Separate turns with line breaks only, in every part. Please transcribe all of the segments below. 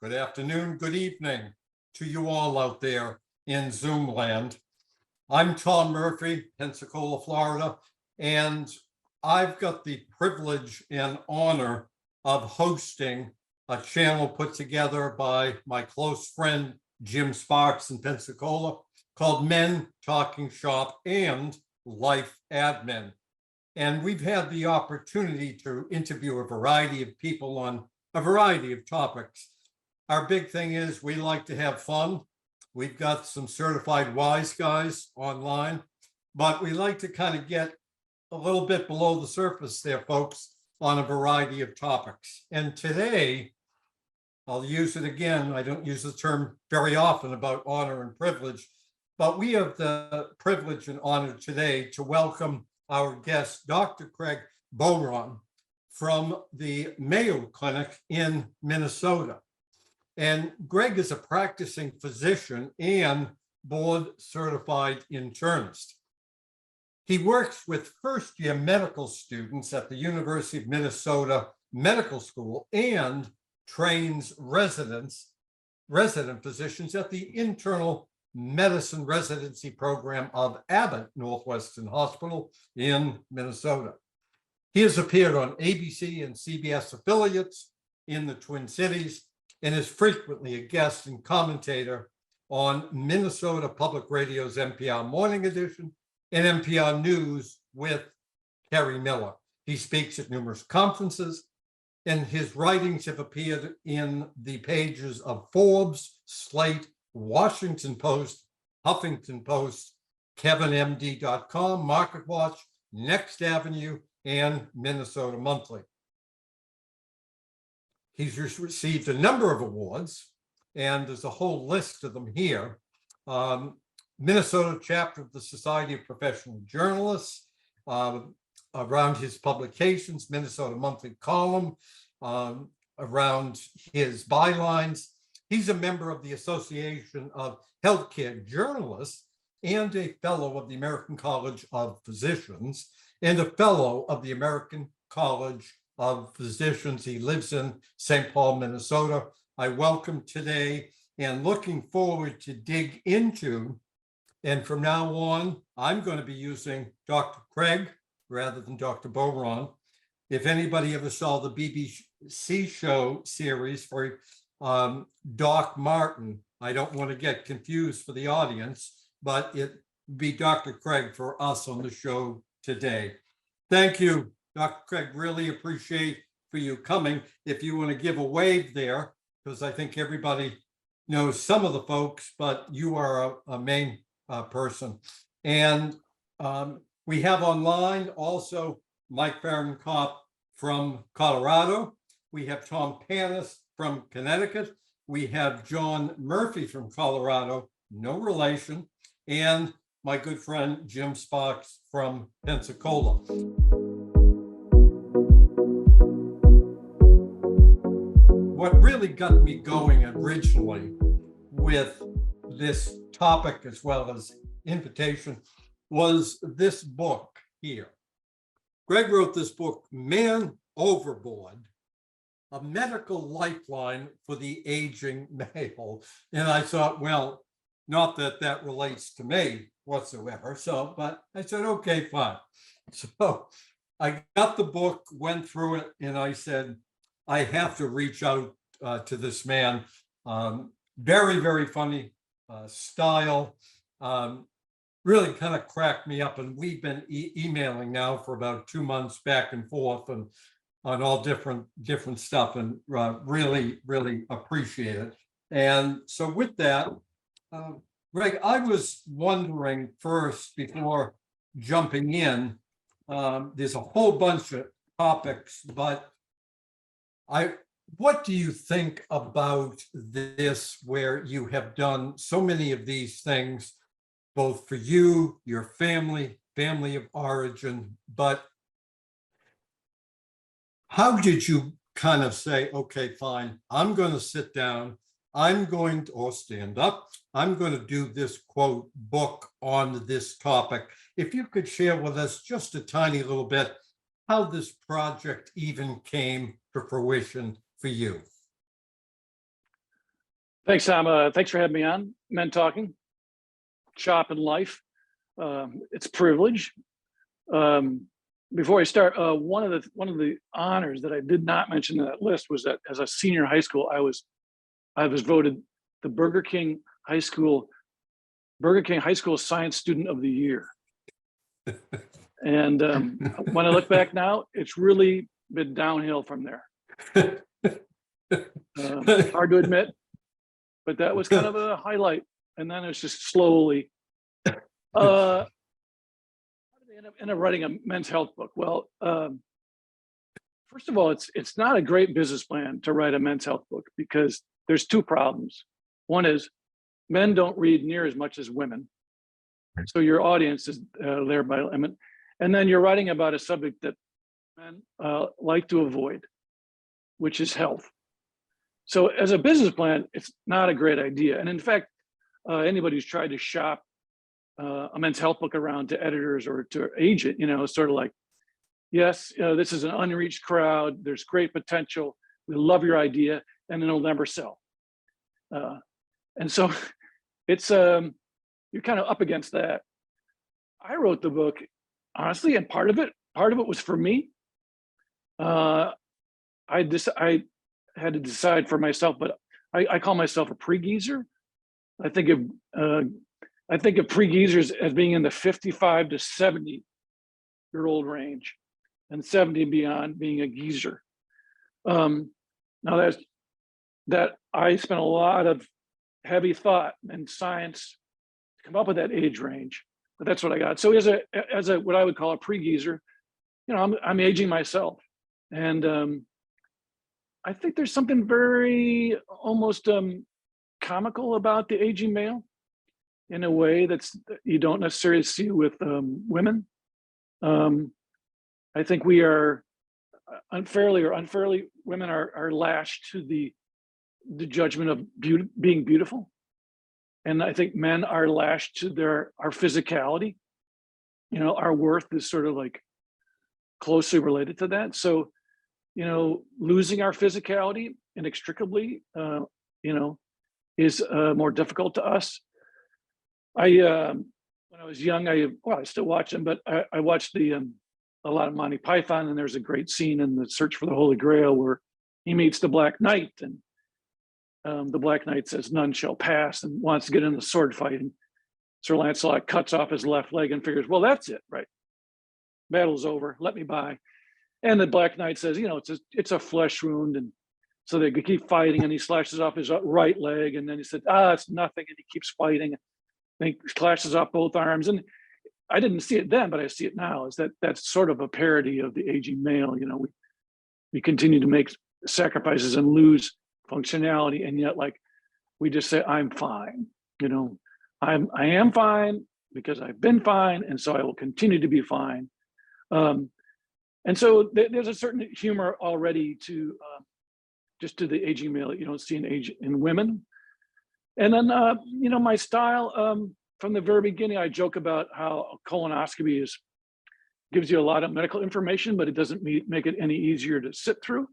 good afternoon, good evening to you all out there in Zoom land. I'm Tom Murphy, Pensacola, Florida, and I've got the privilege and honor of hosting a channel put together by my close friend, Jim Sparks in Pensacola, called Men Talking Shop and Life Admin. And we've had the opportunity to interview a variety of people on a variety of topics. Our big thing is we like to have fun. We've got some certified wise guys online, but we like to kind of get a little bit below the surface there, folks, on a variety of topics. And today, I'll use it again. I don't use the term very often about honor and privilege, but we have the privilege and honor today to welcome our guest, Dr. Craig Bowron from the Mayo Clinic in Minnesota. And Greg is a practicing physician and board certified internist. He works with first-year medical students at the University of Minnesota Medical School and trains resident physicians at the internal medicine residency program of Abbott Northwestern Hospital in Minnesota. He has appeared on ABC and CBS affiliates in the Twin Cities and is frequently a guest and commentator on Minnesota Public Radio's NPR Morning Edition and NPR News with Kerry Miller. He speaks at numerous conferences, and his writings have appeared in the pages of Forbes, Slate, Washington Post, Huffington Post, KevinMD.com, MarketWatch, Next Avenue, and Minnesota Monthly. He's received a number of awards, and there's a whole list of them here. Minnesota chapter of the Society of Professional Journalists, around his publications, Minnesota Monthly column, around his bylines. He's a member of the Association of Healthcare Journalists and a fellow of the American College of Physicians and a fellow of the American College of Physicians. He lives in St. Paul, Minnesota. I welcome today and looking forward to dig into, and from now on, I'm going to be using Dr. Craig rather than Dr. Bowron. If anybody ever saw the BBC show series for Doc Martin, I don't want to get confused for the audience, but it'd be Dr. Craig for us on the show today. Thank you, Dr. Craig. Really appreciate for you coming. If you want to give a wave there, because I think everybody knows some of the folks, but you are a main person. And we have online also Mike Fahrenkopf from Colorado. We have Tom Panis from Connecticut. We have John Murphy from Colorado, no relation, and my good friend Jim Sparks from Pensacola. What really got me going originally with this topic as well as invitation was this book here. Greg wrote this book, Man Overboard, a medical lifeline for the aging male. And I thought, well, not that that relates to me whatsoever. So, but I said, okay, fine. So I got the book, went through it, and I said, I have to reach out to this man. Very, very funny style. Really kind of cracked me up. And we've been emailing now for about 2 months back and forth and on all different stuff, and really, really appreciate it. And so with that, Greg, I was wondering first, before jumping in, there's a whole bunch of topics, but what do you think about this, where you have done so many of these things, both for you, your family of origin, but how did you kind of say, okay, fine, I'm going to sit down, I'm going to, or stand up, I'm going to do this quote book on this topic. If you could share with us just a tiny little bit how this project even came to fruition for you.
Thanks, Tom. Thanks for having me on Men Talking, Shop and Life. It's a privilege. Before I start, one of the honors that I did not mention in that list was that as a senior in high school, I was voted the Burger King High School Science Student of the Year. And when I look back now, it's really been downhill from there. Hard to admit, but that was kind of a highlight. And then it's just slowly. How did I end up writing a men's health book? Well, first of all, it's not a great business plan to write a men's health book because there's two problems. One is men don't read near as much as women. So your audience is there by limit. And then you're writing about a subject that men like to avoid, which is health. So as a business plan, it's not a great idea. And in fact, anybody who's tried to shop a men's health book around to editors or to agent, sort of like, yes, this is an unreached crowd. There's great potential. We love your idea, and it'll never sell. And so it's you're kind of up against that. I wrote the book honestly, and part of it was for me. I had to decide for myself, but I call myself a pre-geezer. I think of pre-geezers as being in the 55 to 70-year-old range, and 70 and beyond being a geezer. Now that I spent a lot of heavy thought and science to come up with that age range, but that's what I got. So as a what I would call a pre-geezer, I'm aging myself, and I think there's something very almost comical about the aging male in a way that you don't necessarily see with women. I think we are unfairly, women are lashed to the judgment of being beautiful. And I think men are lashed to our physicality. Our worth is sort of like closely related to that. So, losing our physicality inextricably, is more difficult to us. When I was young, I still watch them, but I watched a lot of Monty Python, and there's a great scene in The Search for the Holy Grail where he meets the Black Knight, and the Black Knight says, "None shall pass," and wants to get in the sword fight. And Sir Lancelot cuts off his left leg and figures, well, that's it, right? Battle's over, let me by. And the Black Knight says, it's a flesh wound. And so they keep fighting, and he slashes off his right leg. And then he said, it's nothing. And he keeps fighting. And he clashes off both arms. And I didn't see it then, but I see it now, is that's sort of a parody of the aging male. We continue to make sacrifices and lose functionality. And yet, we just say, I'm fine. I am fine because I've been fine. And so I will continue to be fine. And so there's a certain humor already to just to the aging male that you don't see in women. And then, my style, from the very beginning, I joke about how a colonoscopy gives you a lot of medical information, but it doesn't make it any easier to sit through,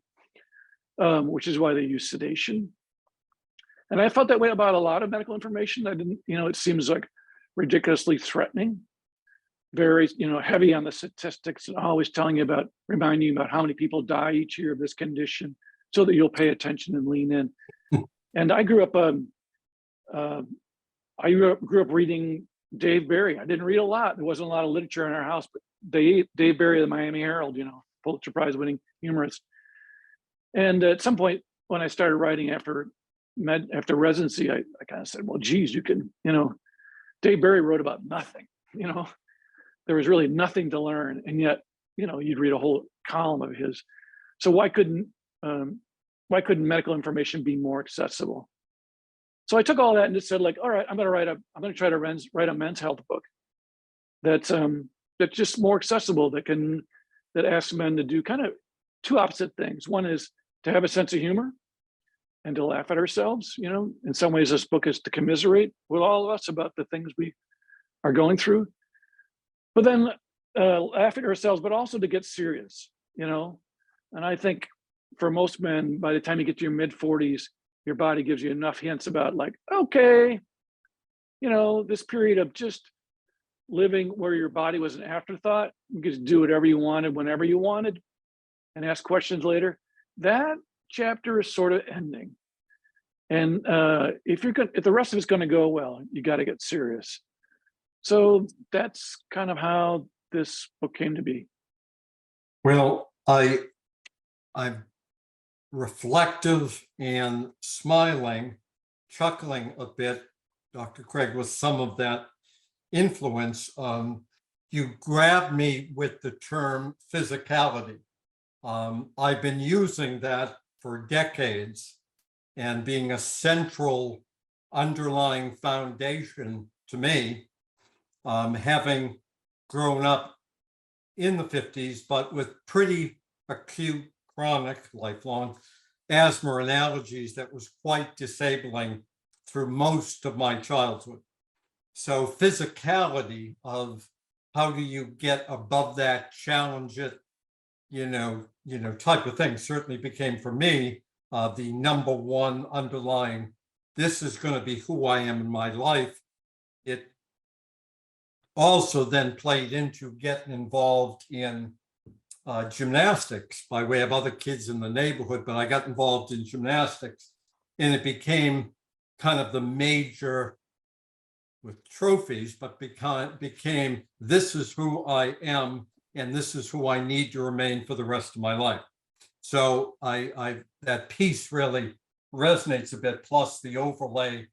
which is why they use sedation. And I felt that way about a lot of medical information. I didn't, it seems like ridiculously threatening, very, heavy on the statistics, and always reminding you about how many people die each year of this condition, so that you'll pay attention and lean in. And I grew up reading Dave Barry. I didn't read a lot. There wasn't a lot of literature in our house, but Dave Barry, the Miami Herald, Pulitzer Prize winning humorist. And at some point when I started writing after residency, I kind of said, well, geez, you can, Dave Barry wrote about nothing, there was really nothing to learn. And yet, you'd read a whole column of his. So why couldn't medical information be more accessible? So I took all that and just said, all right, I'm going to try to write a men's health book that's just more accessible, that asks men to do kind of two opposite things. One is to have a sense of humor and to laugh at ourselves. In some ways, this book is to commiserate with all of us about the things we are going through, but then laugh at ourselves, but also to get serious, And I think for most men, by the time you get to your mid 40s, your body gives you enough hints about like, okay, this period of just living where your body was an afterthought, you could do whatever you wanted, whenever you wanted, and ask questions later. That chapter is sort of ending. And if the rest of it's going to go well, you got to get serious. So that's kind of how this book came to be.
Well, I'm reflective and smiling, chuckling a bit, Dr. Craig, with some of that influence. You grabbed me with the term physicality. I've been using that for decades, and being a central underlying foundation to me, having grown up in the 50s, but with pretty acute, chronic, lifelong asthma and allergies that was quite disabling through most of my childhood. So physicality of how do you get above that, challenge it, type of thing certainly became for me the number one underlying, this is going to be who I am in my life. It also then played into getting involved in gymnastics by way of other kids in the neighborhood, but I got involved in gymnastics and it became kind of the major with trophies, but became this is who I am and this is who I need to remain for the rest of my life. So I that piece really resonates a bit, plus the overlay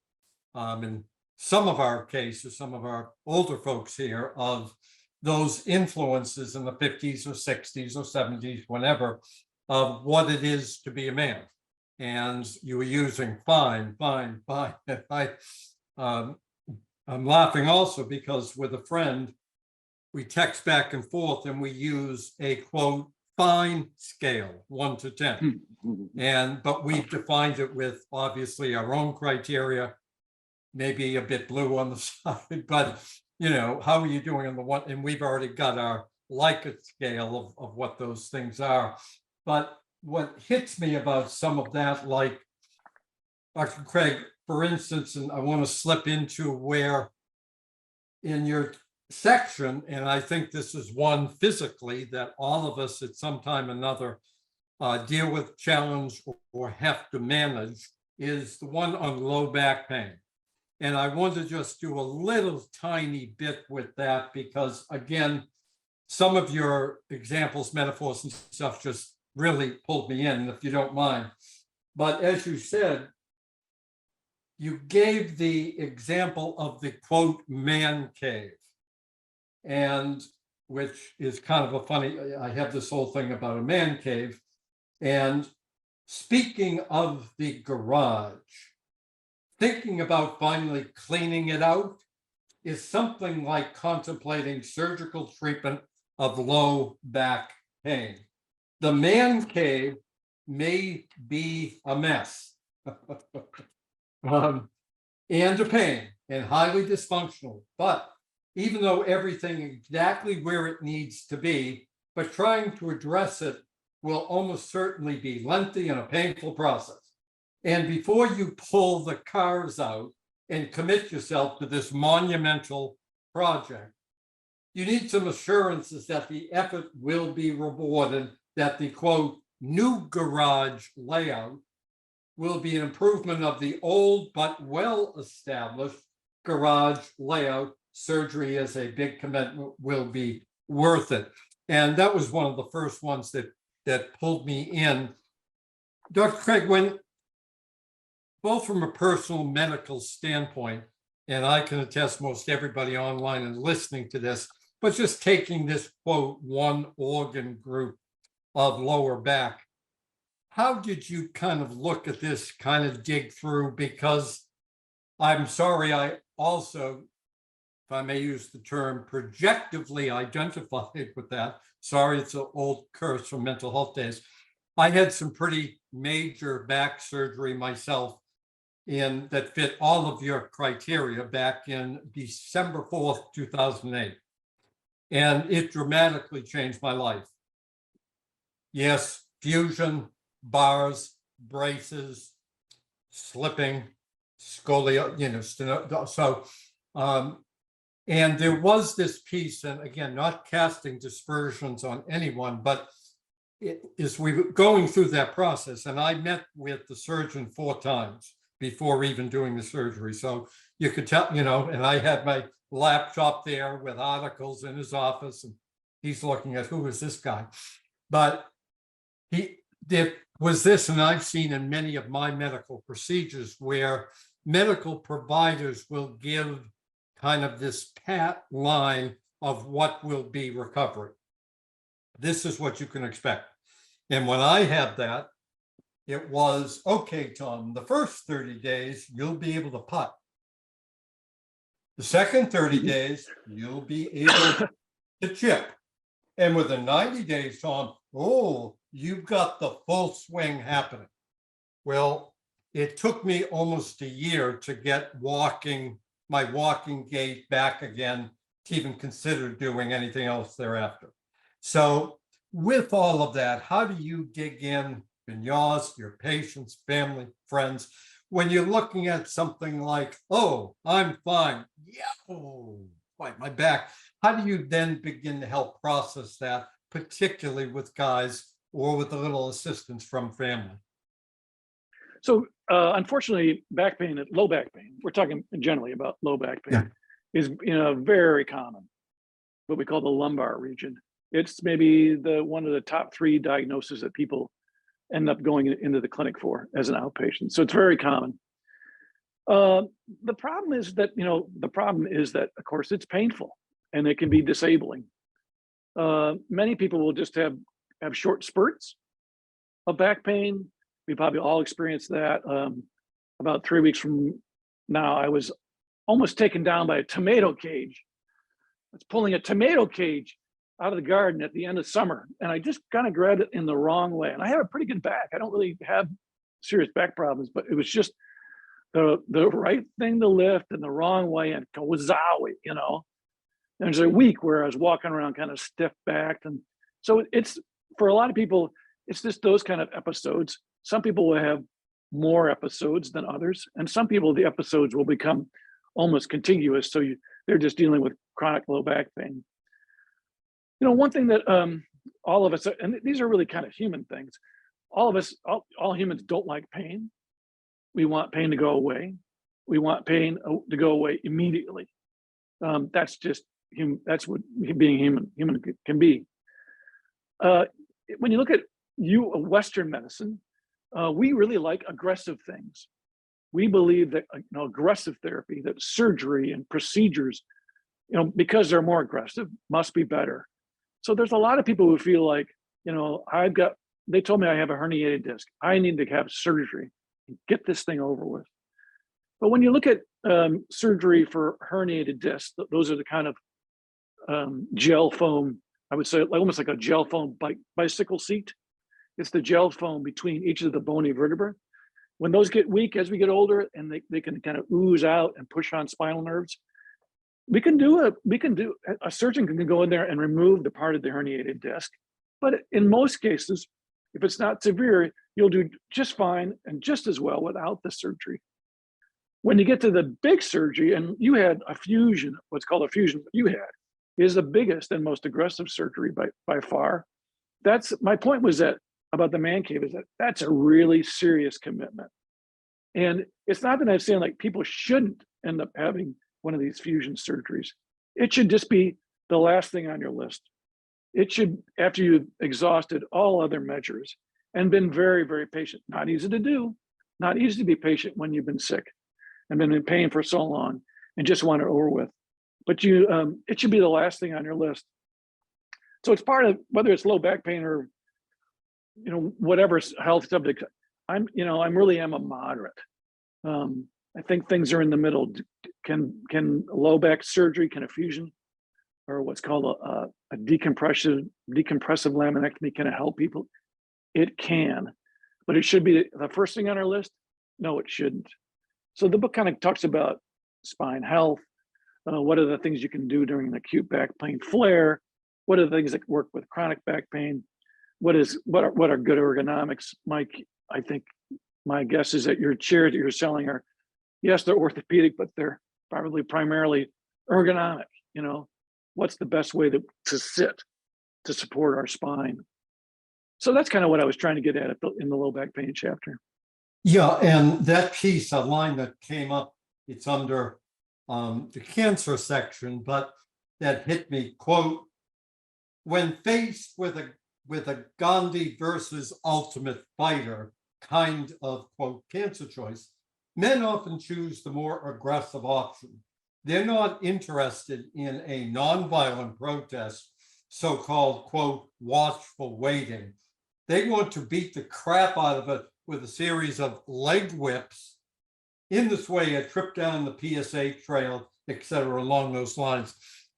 in some of our cases, some of our older folks here, of those influences in the 50s or 60s or 70s, whenever, of what it is to be a man. And you were using fine. I'm laughing also because with a friend, we text back and forth and we use a quote, fine scale, 1 to 10. But we've defined it with obviously our own criteria, maybe a bit blue on the side, but how are you doing on the one? And we've already got our Likert scale of what those things are. But what hits me about some of that, like Dr. Craig, for instance, and I want to slip into where in your section, and I think this is one physically that all of us at some time or another deal with, challenge, or have to manage, is the one on low back pain. And I want to just do a little tiny bit with that because, again, some of your examples, metaphors, and stuff just really pulled me in, if you don't mind. But as you said, you gave the example of the quote, man cave. And which is kind of a funny, I have this whole thing about a man cave. And speaking of the garage, thinking about finally cleaning it out is something like contemplating surgical treatment of low back pain. The man cave may be a mess and a pain and highly dysfunctional, but even though everything exactly where it needs to be, but trying to address it will almost certainly be lengthy and a painful process. And before you pull the cars out and commit yourself to this monumental project, you need some assurances that the effort will be rewarded, that the quote, new garage layout will be an improvement of the old but well-established garage layout. Surgery as a big commitment will be worth it. And that was one of the first ones that pulled me in. Dr. Craig, when both from a personal medical standpoint, and I can attest most everybody online and listening to this, but just taking this quote, one organ group of lower back, how did you kind of look at this, kind of dig through? Because I'm sorry, I also, if I may use the term, projectively identified with that. Sorry, it's an old curse from mental health days. I had some pretty major back surgery myself that fit all of your criteria back in December 4th, 2008. And it dramatically changed my life. Yes, fusion, bars, braces, slipping, scolio, and there was this piece, and again, not casting dispersions on anyone, but as we were going through that process, and I met with the surgeon 4 times before even doing the surgery. So you could tell, and I had my laptop there with articles in his office, and he's looking at, who is this guy? But there was this, and I've seen in many of my medical procedures where medical providers will give kind of this pat line of what will be recovery. This is what you can expect. And when I had that, it was, okay, Tom, the first 30 days, you'll be able to putt. The second 30 days, you'll be able to chip. And within 90 days, Tom, oh, you've got the full swing happening. Well, it took me almost a year to get my walking gait back again, to even consider doing anything else thereafter. So with all of that, how do you dig in yours, your patients, family, friends, when you're looking at something like, oh, I'm fine, yeah, oh, quite my back. How do you then begin to help process that, particularly with guys or with a little assistance from family?
So unfortunately, back pain, low back pain, we're talking generally about low back pain, is very common, what we call the lumbar region. It's maybe one of the top 3 diagnoses that people end up going into the clinic for as an outpatient. So it's very common. The problem is that, of course, it's painful and it can be disabling. Many people will just have short spurts of back pain. We probably all experienced that. About 3 weeks from now, I was almost taken down by a tomato cage. I was pulling a tomato cage out of the garden at the end of summer, and I just kind of grabbed it in the wrong way. And I have a pretty good back. I don't really have serious back problems, but it was just the right thing to lift in the wrong way, and kawazawi, There's a week where I was walking around kind of stiff backed. And so it's, for a lot of people, it's just those kind of episodes. Some people will have more episodes than others. And some people, the episodes will become almost contiguous. So they're just dealing with chronic low back pain. One thing that all of us, and these are really kind of human things, all of us, all humans don't like pain. We want pain to go away. We want pain to go away immediately. That's just human. That's what being human can be. When you look at Western medicine, we really like aggressive things. We believe that aggressive therapy, that surgery and procedures, because they're more aggressive, must be better. So there's a lot of people who feel like, they told me I have a herniated disc. I need to have surgery and get this thing over with. But when you look at surgery for herniated discs, those are the kind of gel foam, I would say, almost like a gel foam bicycle seat. It's the gel foam between each of the bony vertebrae. When those get weak as we get older and they can kind of ooze out and push on spinal nerves, a surgeon can go in there and remove the part of the herniated disc. But in most cases, if it's not severe, you'll do just fine and just as well without the surgery. When you get to the big surgery, and you had a fusion, what's called a fusion, is the biggest and most aggressive surgery by far. That's my point was that about the man cave, is that that's a really serious commitment. And it's not that I'm saying like people shouldn't end up having one of these fusion surgeries. It should just be the last thing on your list. It should, after you've exhausted all other measures and been very, very patient. Not easy to do, not easy to be patient when you've been sick and been in pain for so long and just want it over with. But it should be the last thing on your list. So it's part of, whether it's low back pain or whatever health subject, I really am a moderate. I think things are in the middle. Can low back surgery, can a fusion, or what's called a decompressive laminectomy, can it help people? It can, but it should be the first thing on our list? No, it shouldn't. So the book kind of talks about spine health. What are the things you can do during an acute back pain flare? What are the things that work with chronic back pain? What are good ergonomics? Mike, I think my guess is that your chairs that you're selling are, yes, they're orthopedic, but they're probably primarily ergonomic. You know, what's the best way to sit to support our spine? So that's kind of what I was trying to get at in the low back pain chapter.
Yeah, and that piece, a line that came up, it's under the cancer section, but that hit me, quote, when faced with a Gandhi versus Ultimate Fighter kind of, quote, cancer choice, men often choose the more aggressive option. They're not interested in a nonviolent protest, so-called, quote, watchful waiting. They want to beat the crap out of it with a series of leg whips. In this way, a trip down the PSA trail, et cetera, along those lines.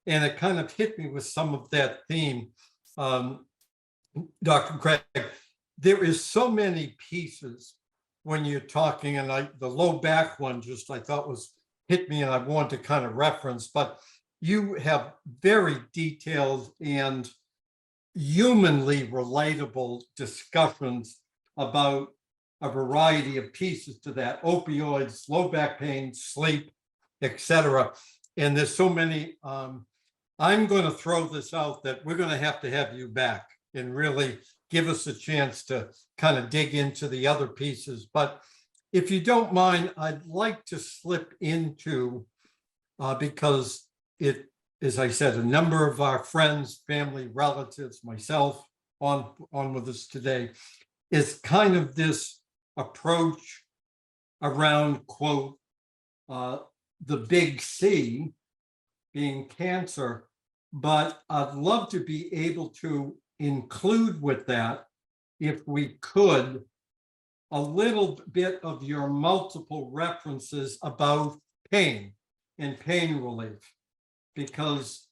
And it kind of hit me with some of that theme. Dr. Craig, there is so many pieces when you're talking, and the low back one just I thought was hit me and I want to kind of reference, but you have very detailed and humanly relatable discussions about a variety of pieces to that: opioids, low back pain, sleep, etc. And there's so many. I'm going to throw this out that we're going to have you back and really give us a chance to kind of dig into the other pieces. But if you don't mind, I'd like to slip into, because it, as I said, a number of our friends, family, relatives, myself on with us today, is kind of this approach around, quote, the big C being cancer. But I'd love to be able to include with that, if we could, a little bit of your multiple references about pain and pain relief. Because,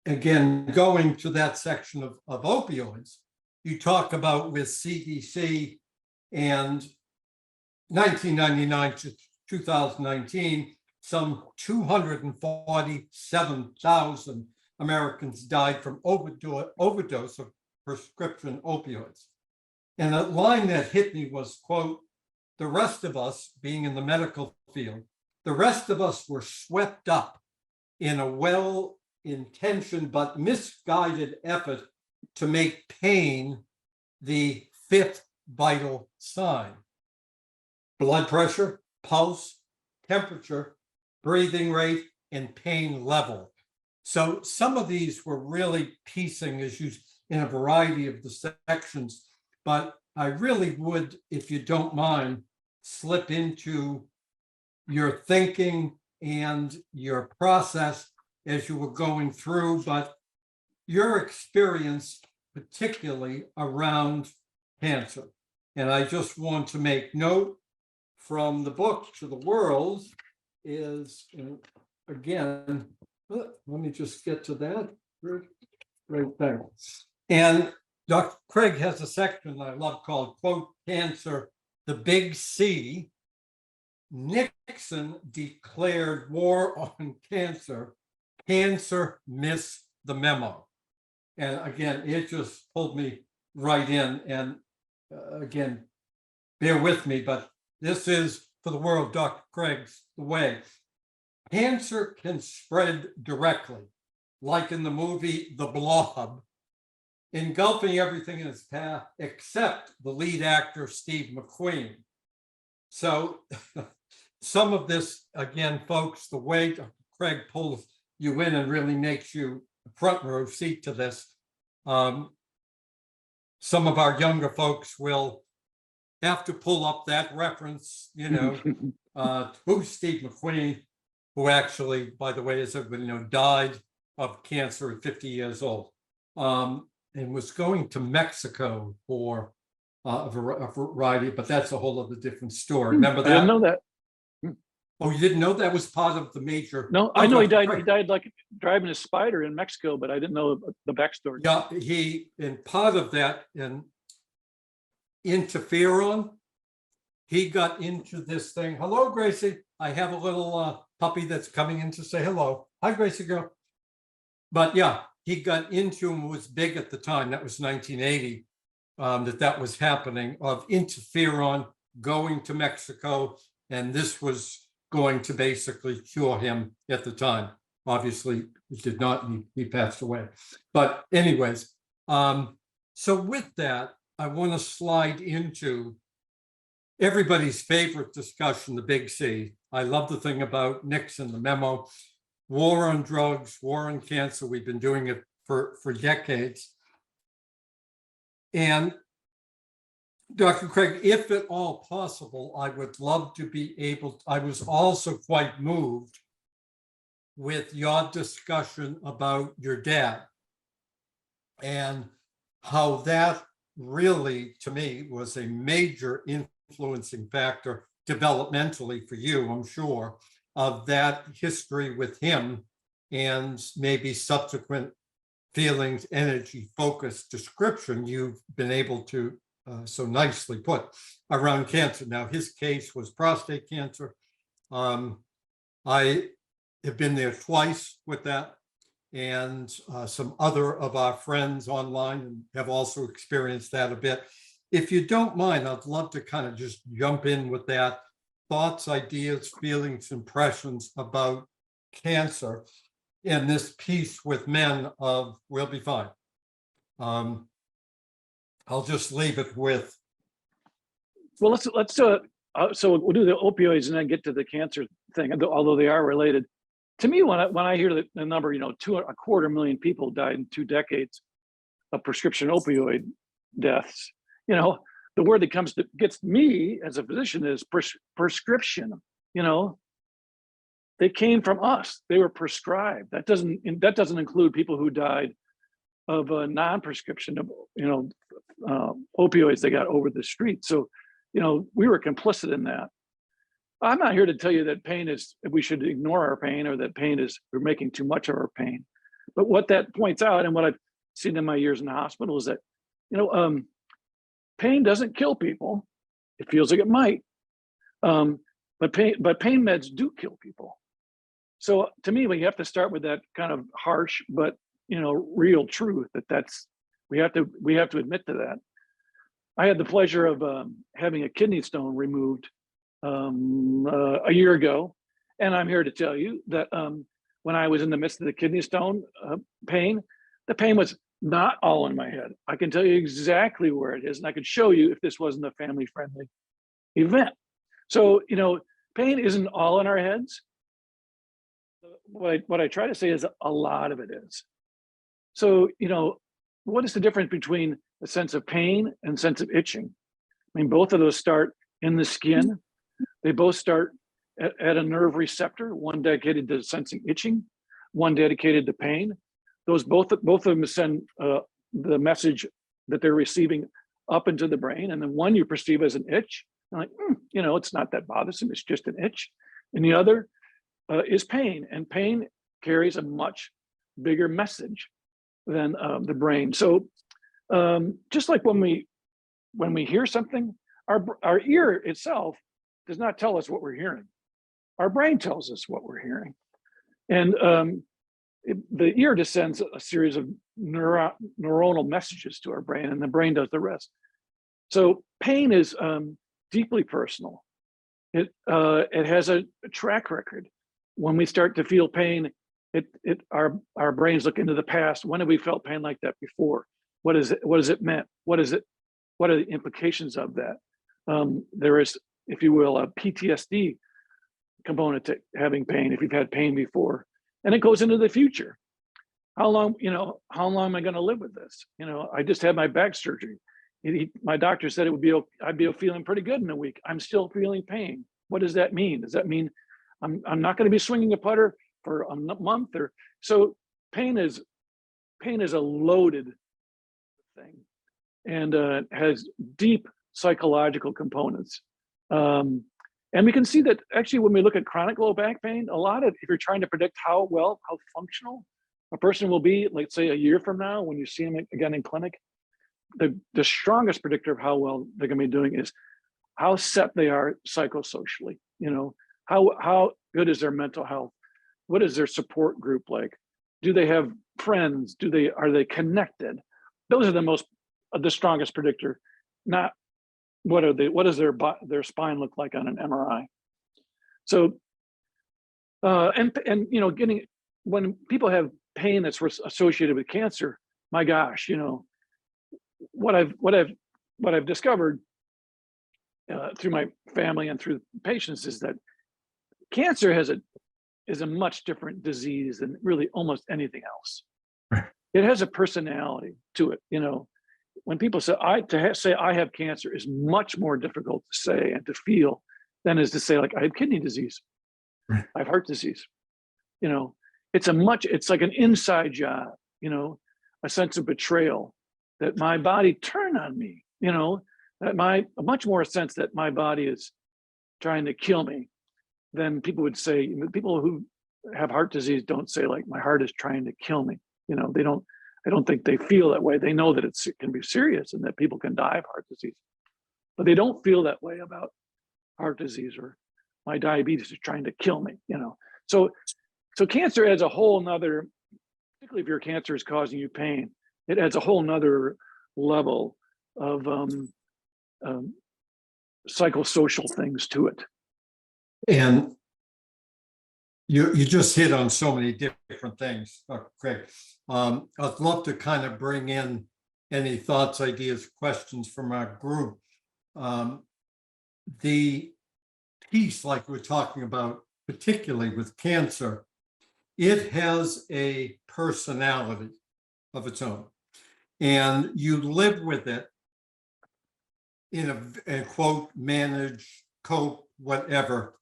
again, going to that section of opioids, you talk about with CDC and 1999 to 2019, some 247,000 Americans died from overdose of prescription opioids. And a line that hit me was, quote, the rest of us, being in the medical field, the rest of us were swept up in a well-intentioned but misguided effort to make pain the fifth vital sign. Blood pressure, pulse, temperature, breathing rate, and pain level. So some of these were really piecing issues in a variety of the sections, but I really would, if you don't mind, slip into your thinking and your process as you were going through, but your experience particularly around cancer. And I just want to make note from the book to the world is, again, let me just get to that right there. And Dr. Craig has a section I love called, quote, cancer, the big C. Nixon declared war on cancer. Cancer missed the memo. And again, it just pulled me right in. And again, bear with me, but this is for the world, Dr. Craig's the way. Cancer can spread directly, like in the movie The Blob, engulfing everything in its path except the lead actor, Steve McQueen. So some of this, again, folks, the way Dr. Craig pulls you in and really makes you a front row seat to this. Some of our younger folks will have to pull up that reference, you know, who's Steve McQueen, who actually, by the way, as everybody knows, died of cancer at 50 years old, and was going to Mexico for a variety, but that's a whole other different story. Remember that?
I didn't know that.
Oh, you didn't know that was part of the major?
No, I know he died. He died like driving a Spider in Mexico, but I didn't know the backstory.
Yeah, and part of that, in interferon, he got into this thing. Hello, Gracie. I have a little puppy that's coming in to say hello. Hi, Gracie girl. But yeah, he got into and was big at the time. That was 1980. that was happening, of interferon going to Mexico, and this was going to basically cure him at the time. Obviously, it did not, he passed away. But anyways, so with that, I want to slide into everybody's favorite discussion, the big C. I love the thing about Nixon, the memo, war on drugs, war on cancer. We've been doing it for decades. And Dr. Craig, if at all possible, I would love to be able, I was also quite moved with your discussion about your dad and how that really, to me, was a major influencing factor developmentally for you, I'm sure, of that history with him and maybe subsequent feelings, energy, focus, description you've been able to so nicely put around cancer. Now, his case was prostate cancer. I have been there twice with that, and some other of our friends online have also experienced that a bit. If you don't mind, I'd love to kind of just jump in with that. Thoughts, ideas, feelings, impressions about cancer in this piece with men of we'll be fine. I'll just leave it with.
Well, let's so we'll do the opioids and then get to the cancer thing, although they are related. To me, when I hear the number, 250,000 people died in 2 decades of prescription opioid deaths, the word that gets me as a physician is prescription. They came from us. They were prescribed. That doesn't include people who died of a non-prescription, opioids they got over the street. So, we were complicit in that. I'm not here to tell you that we should ignore our pain, or that we're making too much of our pain. But what that points out, and what I've seen in my years in the hospital, is that, pain doesn't kill people. It feels like it might. But pain meds do kill people. So to me, we have to start with that kind of harsh, but real truth that's we have to admit to that. I had the pleasure of having a kidney stone removed a year ago, and I'm here to tell you that when I was in the midst of the kidney stone pain, the pain was not all in my head. I can tell you exactly where it is, and I could show you if this wasn't a family-friendly event. So pain isn't all in our heads. What I try to say is a lot of it is. So, what is the difference between a sense of pain and sense of itching? I mean, both of those start in the skin. They both start at a nerve receptor, one dedicated to sensing itching, one dedicated to pain. Those both of them send the message that they're receiving up into the brain, and then one you perceive as an itch, and like, it's not that bothersome, it's just an itch. And the other is pain, and pain carries a much bigger message than the brain. So just like when we hear something, our ear itself does not tell us what we're hearing. Our brain tells us what we're hearing. And the ear just sends a series of neuronal messages to our brain, and the brain does the rest. So pain is deeply personal. It has a track record. When we start to feel pain, our brains look into the past. When have we felt pain like that before? What is it? What does it meant? What is it? What are the implications of that? There is, if you will, a PTSD component to having pain if you've had pain before, and it goes into the future. How long am I going to live with this? I just had my back surgery. My doctor said I'd be feeling pretty good in a week. I'm still feeling pain. What does that mean? Does that mean I'm not going to be swinging a putter for a month? Or so pain is a loaded thing, and has deep psychological components. And we can see that actually when we look at chronic low back pain, if you're trying to predict how functional a person will be, like say a year from now, when you see them again in clinic, the strongest predictor of how well they're going to be doing is how set they are psychosocially. How good is their mental health? What is their support group like? Do they have friends? Are they connected? Those are the most the strongest predictor, not what does their spine look like on an MRI. So, and you know, when people have pain that's associated with cancer, my gosh, you know, what I've discovered through my family and through patients is that cancer is a much different disease than really almost anything else.
Right.
It has a personality to it. You know, when people say say I have cancer is much more difficult to say and to feel than is to say like I have kidney disease,
Right.
I have heart disease. You know, it's like an inside job. You know, a sense of betrayal that my body turned on me. You know, that much more sense that my body is trying to kill me than people would say. People who have heart disease don't say like my heart is trying to kill me. You know, I don't think they feel that way. They know that it can be serious and that people can die of heart disease, but they don't feel that way about heart disease or my diabetes is trying to kill me, you know. So cancer adds a whole nother, particularly if your cancer is causing you pain, it adds a whole nother level of psychosocial things to it.
And you just hit on so many different things, Dr. Craig. I'd love to kind of bring in any thoughts, ideas, questions from our group. The piece, like we're talking about, particularly with cancer, it has a personality of its own, and you live with it in a quote, manage, cope, whatever,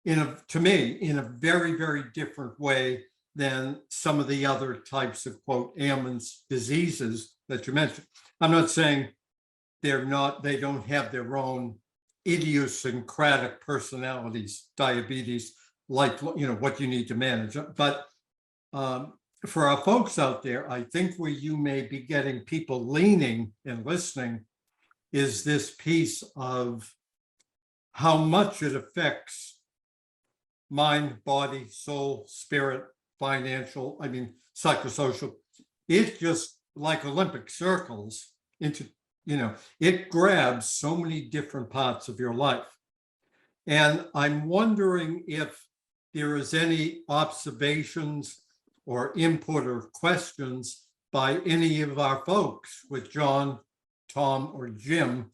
to me, in a very, very different way than some of the other types of quote ailments, diseases that you mentioned. I'm not saying they don't have their own idiosyncratic personalities, diabetes, like, you know, what you need to manage. But for our folks out there, I think where you may be getting people leaning and listening is this piece of how much it affects mind, body, soul, spirit, financial, psychosocial. It just, like Olympic circles, into, you know, it grabs so many different parts of your life. And I'm wondering if there is any observations or input or questions by any of our folks with John, Tom, or Jim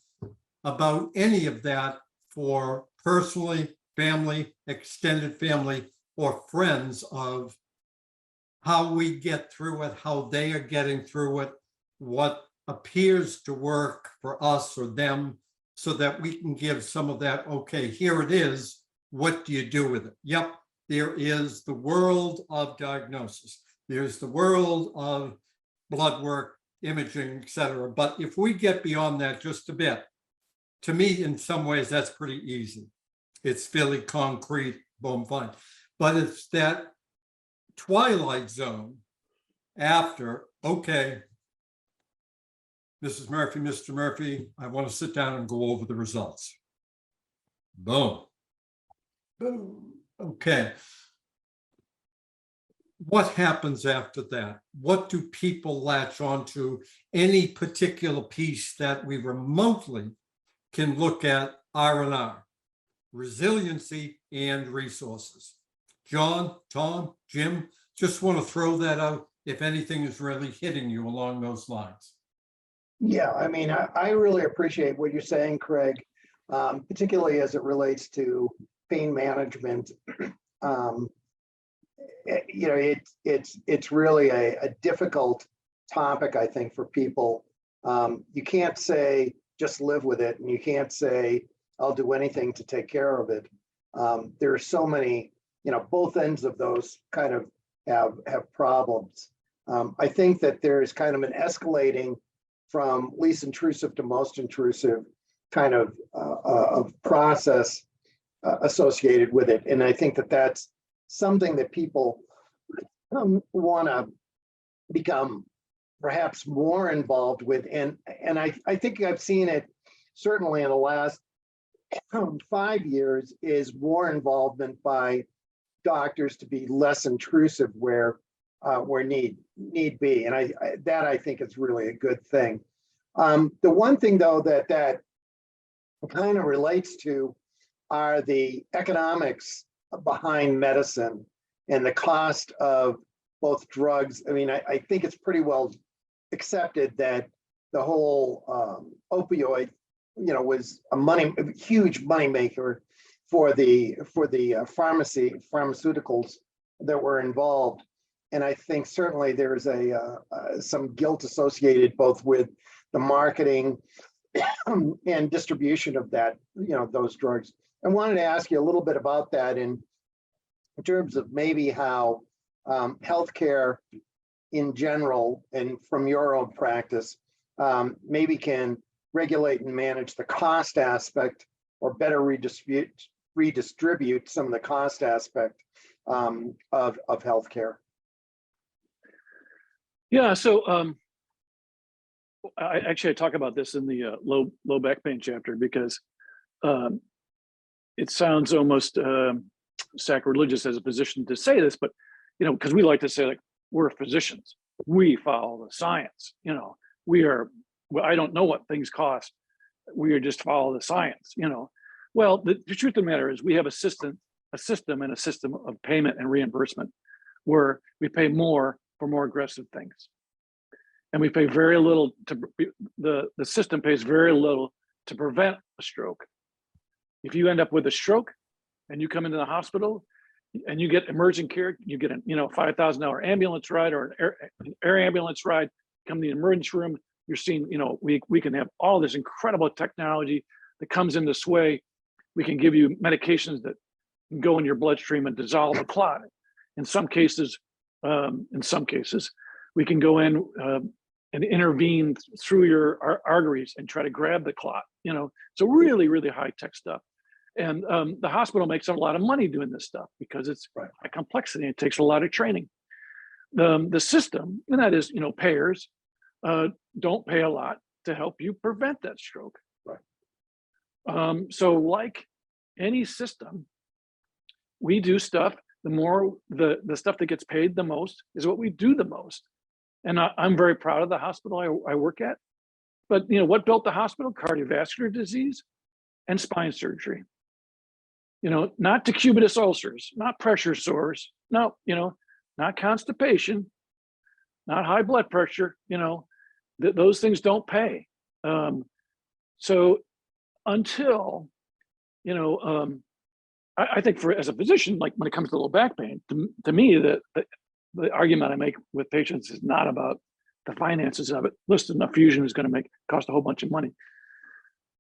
about any of that for personally, family, extended family, or friends, of how we get through it, how they are getting through it, what appears to work for us or them, so that we can give some of that, okay, here it is, what do you do with it? Yep, there is the world of diagnosis. There's the world of blood work, imaging, et cetera. But if we get beyond that just a bit, to me, in some ways, that's pretty easy. It's fairly concrete, boom, fine. But it's that twilight zone after, okay, Mrs. Murphy, Mr. Murphy, I want to sit down and go over the results. Boom. Boom. Okay. What happens after that? What do people latch onto? Any particular piece that we remotely can look at R&R, resiliency and resources? John, Tom, Jim, just want to throw that out if anything is really hitting you along those lines.
Yeah, I mean, I really appreciate what you're saying, Craig, particularly as it relates to pain management. You know, it's really a difficult topic, I think, for people. You can't say just live with it, and you can't say I'll do anything to take care of it. There are so many, you know, both ends of those kind of have problems. I think that there's kind of an escalating from least intrusive to most intrusive kind of process associated with it. And I think that that's something that people want to become perhaps more involved with. And I think I've seen it certainly in the last 5 years, is more involvement by doctors to be less intrusive where need be. And I think is really a good thing. The one thing though that kind of relates to are the economics behind medicine and the cost of both drugs. I mean, I think it's pretty well accepted that the whole opioid, was a huge money maker for the pharmaceuticals that were involved. And I think certainly there's some guilt associated both with the marketing and distribution of that, those drugs. I wanted to ask you a little bit about that in terms of maybe how healthcare in general and from your own practice maybe can regulate and manage the cost aspect or better redistribute some of the cost aspect of healthcare.
Yeah, so I talk about this in the low back pain chapter because it sounds almost sacrilegious as a physician to say this, but because we like to say, like, we're physicians, we follow the science. I don't know what things cost. We just follow the science. Well, the truth of the matter is we have a system and a system of payment and reimbursement where we pay more for more aggressive things. And we pay very little the system pays very little to prevent a stroke. If you end up with a stroke and you come into the hospital and you get emergent care, you get a $5,000 ambulance ride or an air ambulance ride, come to the emergency room, you're seeing, we can have all this incredible technology that comes into sway. We can give you medications that can go in your bloodstream and dissolve the clot. In some cases, we can go in and intervene through your arteries and try to grab the clot. So really, really high tech stuff. And the hospital makes a lot of money doing this stuff because it's a complexity. It takes a lot of training. The system, and that is, payers don't pay a lot to help you prevent that stroke. Right. So like any system, we do stuff. The more the stuff that gets paid the most is what we do the most. And I'm very proud of the hospital I work at. But what built the hospital? Cardiovascular disease and spine surgery. Not decubitus ulcers, not pressure sores, no, not constipation, not high blood pressure. Those things don't pay. So until, I think as a physician, like when it comes to low back pain, to me, the argument I make with patients is not about the finances of it. Listen, a fusion is going to cost a whole bunch of money.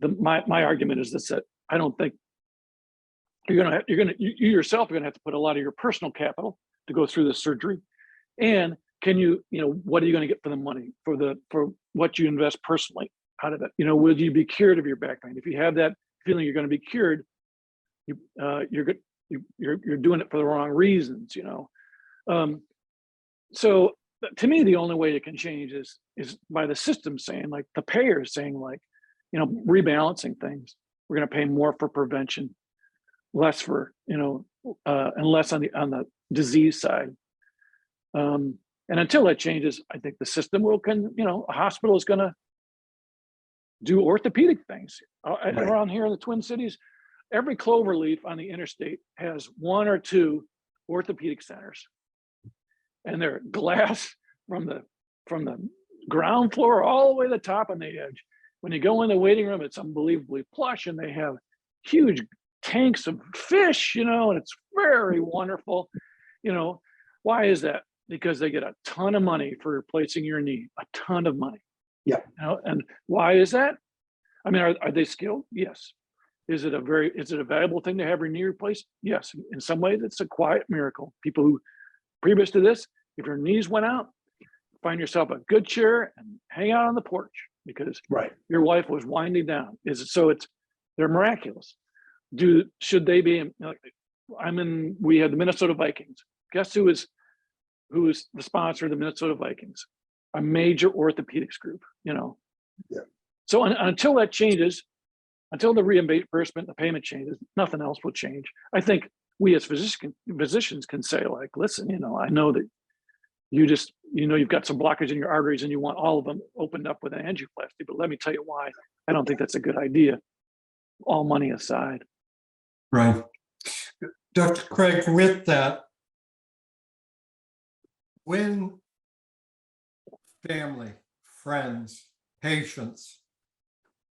My argument is that I don't think you yourself are going to have to put a lot of your personal capital to go through this surgery. And can you, what are you going to get for the money for what you invest personally out of it? Will you be cured of your back pain? If you have that feeling you're going to be cured, you're doing it for the wrong reasons. So to me, the only way it can change is by the system saying, like the payers saying, like, rebalancing things. We're going to pay more for prevention, less for, and less on the disease side. And until that changes, I think the system a hospital is going to do orthopedic things. Around here in the Twin Cities, every cloverleaf on the interstate has one or two orthopedic centers. And they're glass from the ground floor all the way to the top on the edge. When you go in the waiting room, it's unbelievably plush, and they have huge tanks of fish, and it's very wonderful. Why is that? Because they get a ton of money for replacing your knee, a ton of money.
Yeah.
And why is that? I mean, are they skilled? Yes. Is it a valuable thing to have your knee replaced? Yes. In some ways, it's a quiet miracle. People who previous to this, if your knees went out, find yourself a good chair and hang out on the porch because your wife was winding down. They're miraculous. Should they be? We have the Minnesota Vikings. Guess who is the sponsor of the Minnesota Vikings? A major orthopedics group. Yeah. So until that changes, until the reimbursement, the payment changes, nothing else will change. I think we as physicians can say, like, listen, I know that you just you've got some blockage in your arteries and you want all of them opened up with an angioplasty. But let me tell you why I don't think that's a good idea, all money aside.
Right. Dr. Craig, with that, when family, friends, patients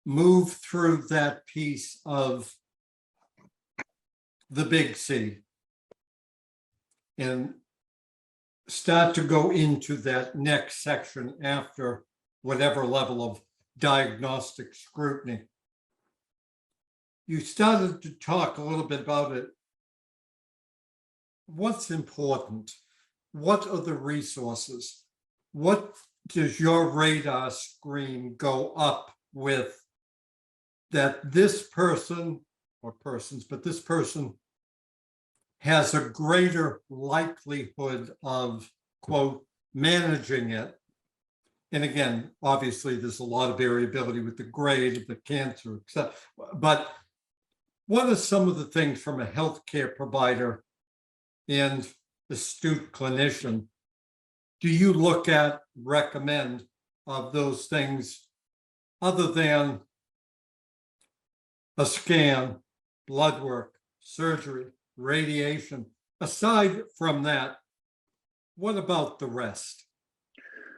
move through that piece of the big C and start to go into that next section after whatever level of diagnostic scrutiny, you started to talk a little bit about it. What's important? What are the resources? What does your radar screen go up with that this person or persons, but this person has a greater likelihood of, quote, managing it? And again, obviously, there's a lot of variability with the grade of the cancer, etc. But what are some of the things from a healthcare provider and astute clinician do you look at, recommend of those things other than a scan, blood work, surgery, radiation? Aside from that, what about the rest?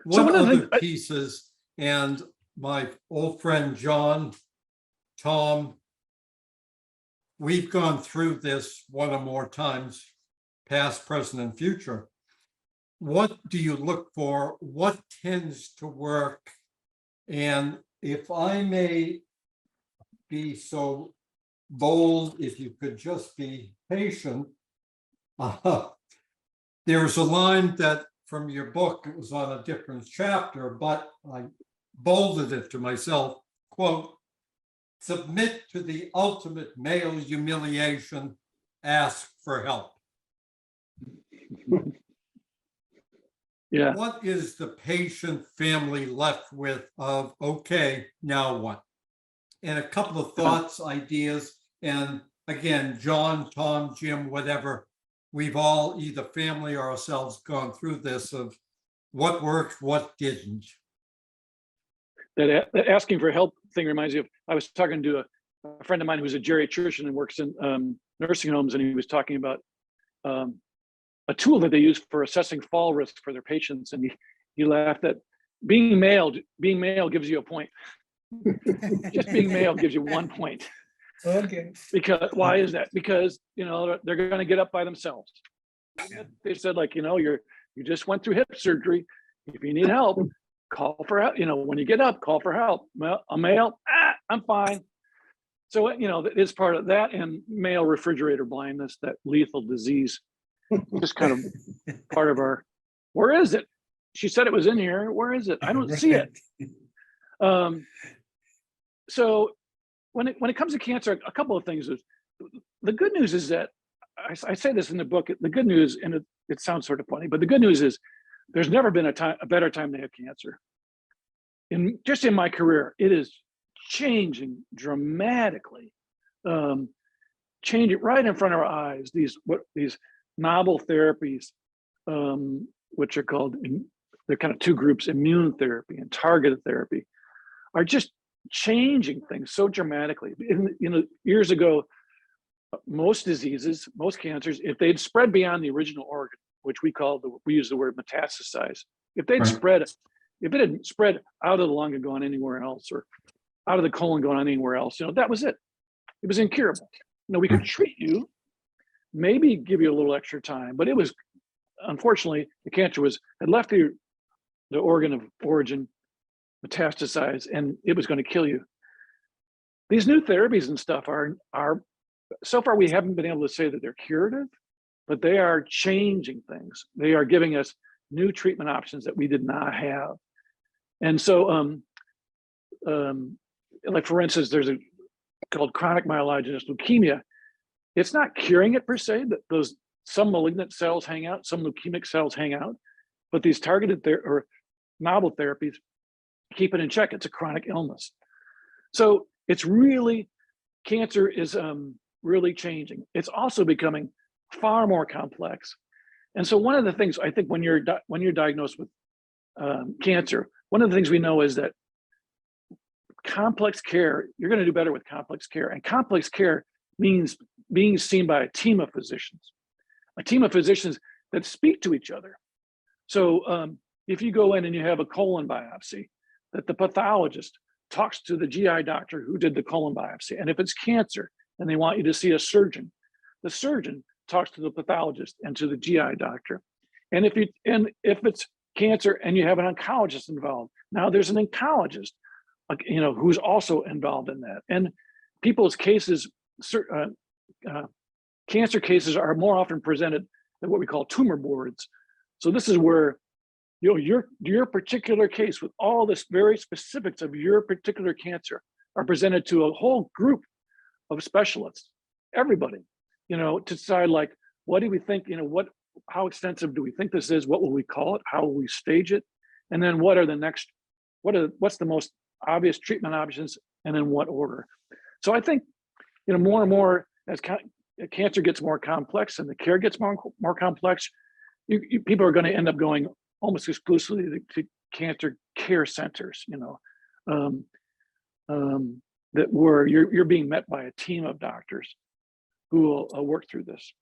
What other pieces? And my old friend John, Tom, we've gone through this one or more times, past, present, and future. What do you look for? What tends to work? And if I may be so bold, if you could just be patient, there's a line that from your book, it was on a different chapter, but I bolded it to myself, quote, submit to the ultimate male humiliation, ask for help.
Yeah.
What is the patient family left with of, okay, now what? And a couple of thoughts, ideas, and again, John, Tom, Jim, whatever, we've all, either family or ourselves, gone through this of what worked, what didn't.
That asking for help thing reminds me of, I was talking to a friend of mine who's a geriatrician and works in nursing homes, and he was talking about a tool that they use for assessing fall risk for their patients. And he laughed at being male gives you a point. Just being male gives you 1 point.
Okay.
Because why is that? Because they're going to get up by themselves. They said, like, you just went through hip surgery. If you need help, call for help. When you get up, call for help. Well, a male, I'm fine. So it's part of that, and male refrigerator blindness, that lethal disease, just kind of part of our. Where is it? She said it was in here. Where is it? I don't see it. So when it comes to cancer, a couple of things is, the good news is that I say this in the book. The good news, and it sounds sort of funny, but the good news is there's never been a better time to have cancer. Just in my career, it is changing dramatically, changing right in front of our eyes. These novel therapies, which are called, they're kind of two groups, immune therapy and targeted therapy, are just changing things so dramatically. Years ago, most diseases, most cancers, if they'd spread beyond the original organ, which we use the word metastasize, if they'd spread, if it had spread out of the lung and gone anywhere else, or out of the colon gone anywhere else, that was it. It was incurable. We could treat you, maybe give you a little extra time, but it was, unfortunately, the cancer had left the organ of origin, metastasized, and it was going to kill you. These new therapies and stuff are so far, we haven't been able to say that they're curative, but they are changing things. They are giving us new treatment options that we did not have. And so, like for instance, there's a called chronic myelogenous leukemia. It's not curing it per se, that some malignant cells hang out, some leukemic cells hang out, but these targeted or novel therapies keep it in check. It's a chronic illness. So cancer is really changing. It's also becoming far more complex. And so one of the things I think when you're diagnosed with cancer, one of the things we know is that complex care, you're going to do better with complex care. And complex care means being seen by a team of physicians that speak to each other. So if you go in and you have a colon biopsy, that the pathologist talks to the GI doctor who did the colon biopsy. And if it's cancer and they want you to see a surgeon, the surgeon talks to the pathologist and to the GI doctor. And if it's cancer and you have an oncologist involved, now there's an oncologist, who's also involved in that. And people's cases, cancer cases are more often presented at what we call tumor boards. So this is where your particular case with all this very specifics of your particular cancer are presented to a whole group of specialists, everybody, to decide, like, what do we think, how extensive do we think this is? What will we call it? How will we stage it? And then what's the most obvious treatment options, and in what order? So I think, more and more as cancer gets more complex and the care gets more complex, people are going to end up going almost exclusively to cancer care centers, that where you're being met by a team of doctors who will work through this.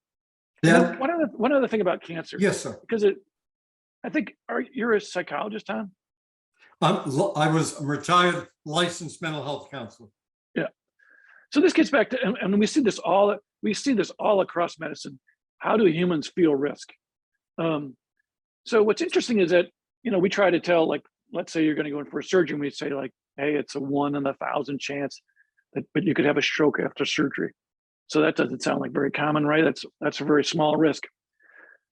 Yeah.
One other thing about cancer.
Yes, sir.
Because I think you're a psychologist, Tom?
I was a retired licensed mental health counselor.
Yeah. So this gets back to, and we see this all across medicine. How do humans feel risk? So what's interesting is that, we try to tell, like, let's say you're going to go in for a surgery, and we say, like, hey, it's a 1 in 1,000 chance but you could have a stroke after surgery. So that doesn't sound like very common, right? That's a very small risk.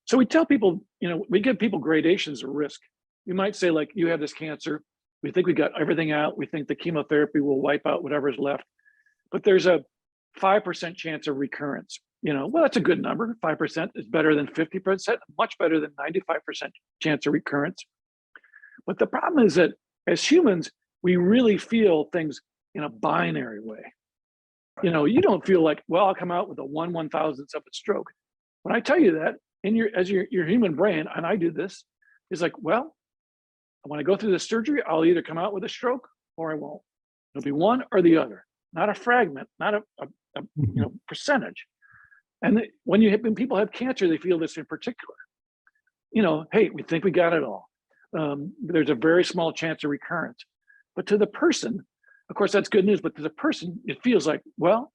So we tell people, we give people gradations of risk. You might say, like, you have this cancer. We think we got everything out. We think the chemotherapy will wipe out whatever's left. But there's a 5% chance of recurrence. Well, that's a good number. 5% is better than 50%, much better than 95% chance of recurrence. But the problem is that as humans, we really feel things in a binary way. You don't feel like, well, I'll come out with a 1/1000th of a stroke. When I tell you that, as your human brain, and I do this, is like, well, when I go through this surgery, I'll either come out with a stroke or I won't. It'll be one or the other, not a fragment, not a percentage. And when people have cancer, they feel this in particular. Hey, we think we got it all. There's a very small chance of recurrence. But to the person, of course, that's good news, but to the person, it feels like, well,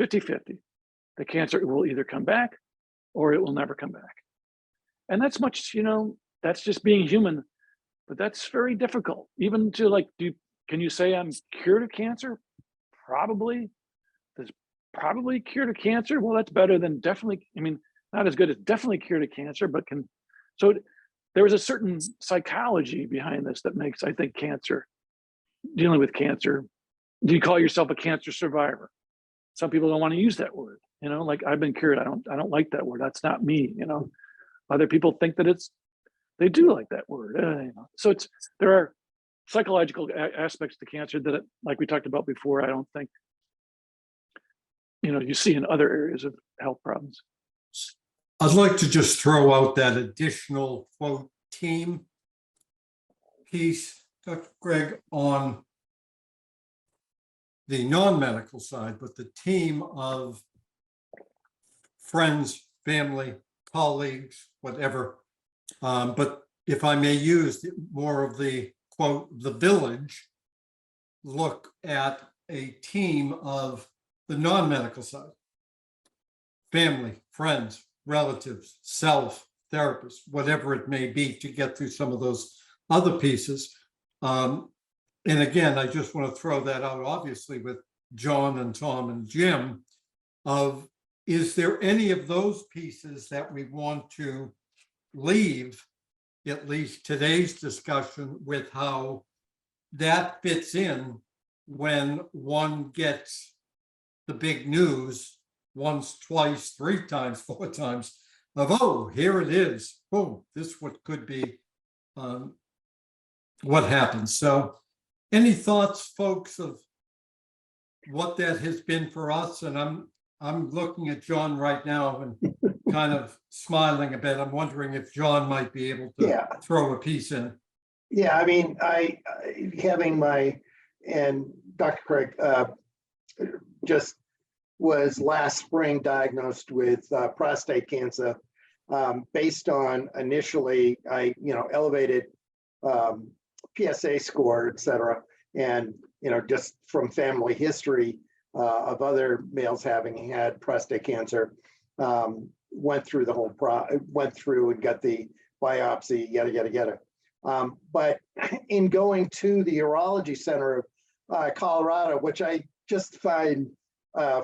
50-50. The cancer will either come back or it will never come back. And that's that's just being human, but that's very difficult. Even to, like, can you say I'm cured of cancer? Probably. There's probably cured of cancer. Well, that's better than definitely, not as good as definitely cured of cancer, but so there was a certain psychology behind this that makes, I think, dealing with cancer. Do you call yourself a cancer survivor? Some people don't want to use that word, like, I've been cured. I don't like that word. That's not me, Other people think that they do like that word. So there are psychological aspects to cancer that, like we talked about before, I don't think, you see in other areas of health problems.
I'd like to just throw out that additional quote team piece, Dr. Craig, on the non-medical side, but the team of friends, family, colleagues, whatever. But if I may use more of the quote, the village, look at a team of the non-medical side, family, friends, relatives, self, therapists, whatever it may be, to get through some of those other pieces. And again, I just want to throw that out, obviously, with John and Tom and Jim, is there any of those pieces that we want to leave, at least today's discussion, with how that fits in when one gets the big news once, twice, 3 times, 4 times of, oh, here it is. Boom, this what could be what happens. So any thoughts, folks, of what that has been for us? And I'm looking at John right now and kind of smiling a bit. I'm wondering if John might be able to throw a piece in.
Yeah, I mean, having and Dr. Craig just was last spring diagnosed with prostate cancer, based on initially elevated PSA score, et cetera, and just from family history of other males having had prostate cancer. Went through the whole went through and got the biopsy, yada. But in going to the urology center of Colorado, which I just find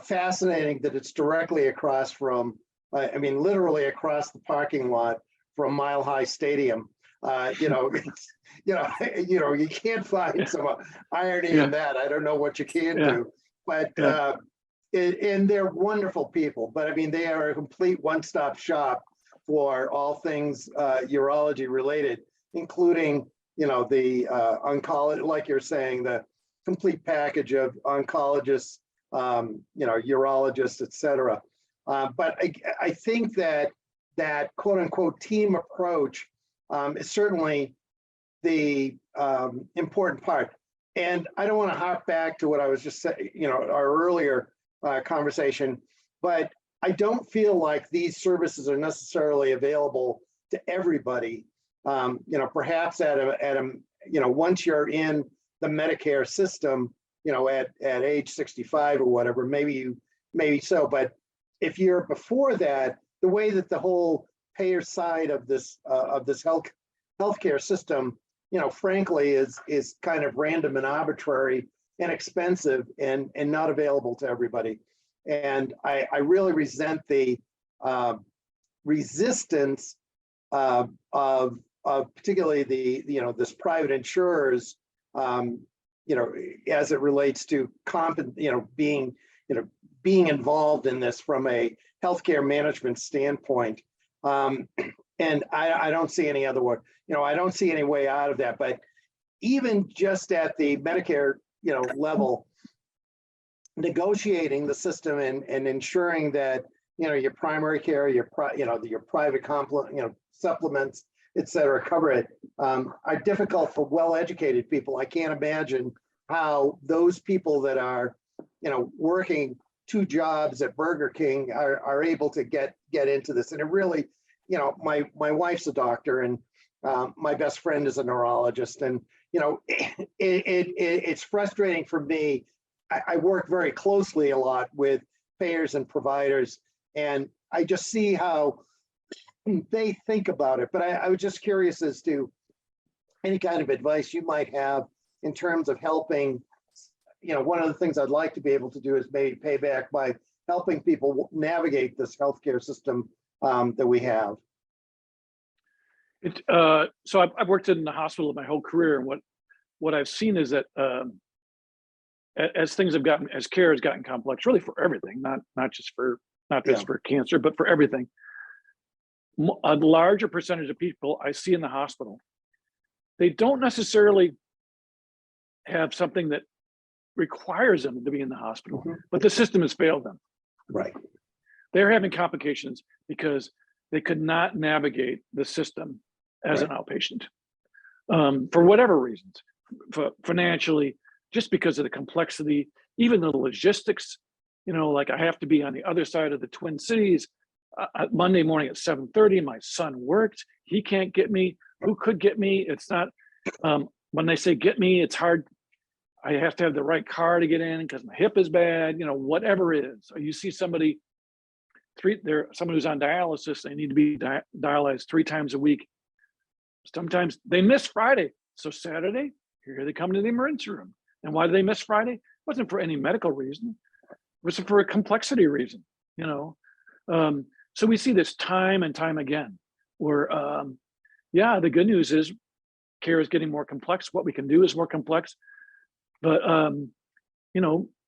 fascinating that it's directly across from, I mean, literally across the parking lot from Mile High Stadium. You can't find some irony in that. I don't know what you can do, but and they're wonderful people. But I mean, they are a complete one-stop shop for all things urology related, including the oncology, like you're saying, the complete package of oncologists, urologists, et cetera. But I think that quote unquote team approach is certainly the important part. And I don't want to hop back to what I was just saying, our earlier conversation, but I don't feel like these services are necessarily available to everybody. Perhaps at a once you're in the Medicare system, at age 65 or whatever, maybe so. But if you're before that, the way that the whole payer side of this healthcare system, frankly, is kind of random and arbitrary and expensive and not available to everybody. And I really resent the resistance of particularly this private insurers, as it relates to being involved in this from a healthcare management standpoint. And I don't see any other way. I don't see any way out of that. But even just at the Medicare, level, negotiating the system and ensuring that your primary care, your private supplements, et cetera, cover it, are difficult for well-educated people. I can't imagine how those people that are working 2 jobs at Burger King are able to get into this. And it really, my wife's a doctor, and my best friend is a neurologist, and it's frustrating for me. I work very closely a lot with payers and providers, and I just see how they think about it. But I was just curious as to any kind of advice you might have in terms of helping. One of the things I'd like to be able to do is maybe pay back by helping people navigate this healthcare system that we have.
So I've worked in the hospital my whole career, and what I've seen is that as care has gotten complex, really for everything, not just for cancer, but for everything. A larger percentage of people I see in the hospital, they don't necessarily have something that requires them to be in the hospital, but the system has failed them.
Right.
They're having complications because they could not navigate the system as an outpatient for whatever reasons, financially, just because of the complexity, even the logistics. Like I have to be on the other side of the Twin Cities Monday morning at 7:30. My son worked. He can't get me. Who could get me? It's not, when they say get me, it's hard. I have to have the right car to get in because my hip is bad, whatever it is. Or you see somebody, someone who's on dialysis, they need to be dialyzed 3 times a week. Sometimes they miss Friday. So Saturday, here they come to the emergency room. And why do they miss Friday? It wasn't for any medical reason. It was for a complexity reason, So we see this time and time again where, the good news is care is getting more complex. What we can do is more complex. But,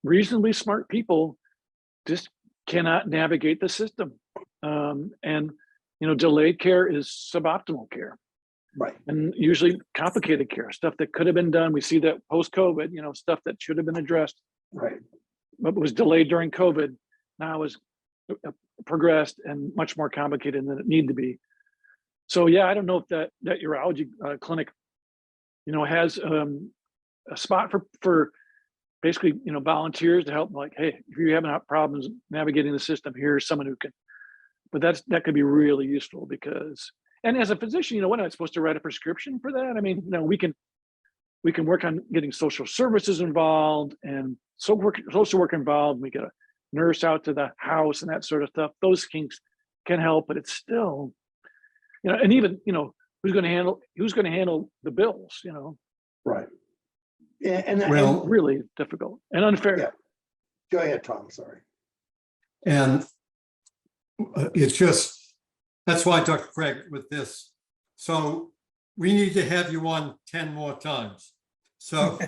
reasonably smart people just cannot navigate the system. And delayed care is suboptimal care.
Right.
And usually complicated care, stuff that could have been done. We see that post-COVID, stuff that should have been addressed.
Right.
But was delayed during COVID, now is progressed and much more complicated than it needed to be. So yeah, I don't know if that urology clinic has a spot for basically, volunteers to help, like, hey, if you're having problems navigating the system, here's someone who can. But that could be really useful because, and as a physician, we're not supposed to write a prescription for that. I mean, we can work on getting social services involved and social work involved. We get a nurse out to the house and that sort of stuff. Those things can help, but it's still, and even, who's going to handle the bills,
Right. And
Well,
really difficult and unfair.
Yeah. Go ahead, Tom, sorry.
and it's just, that's why, Dr. Craig, with this. So we need to have you on 10 more times. So,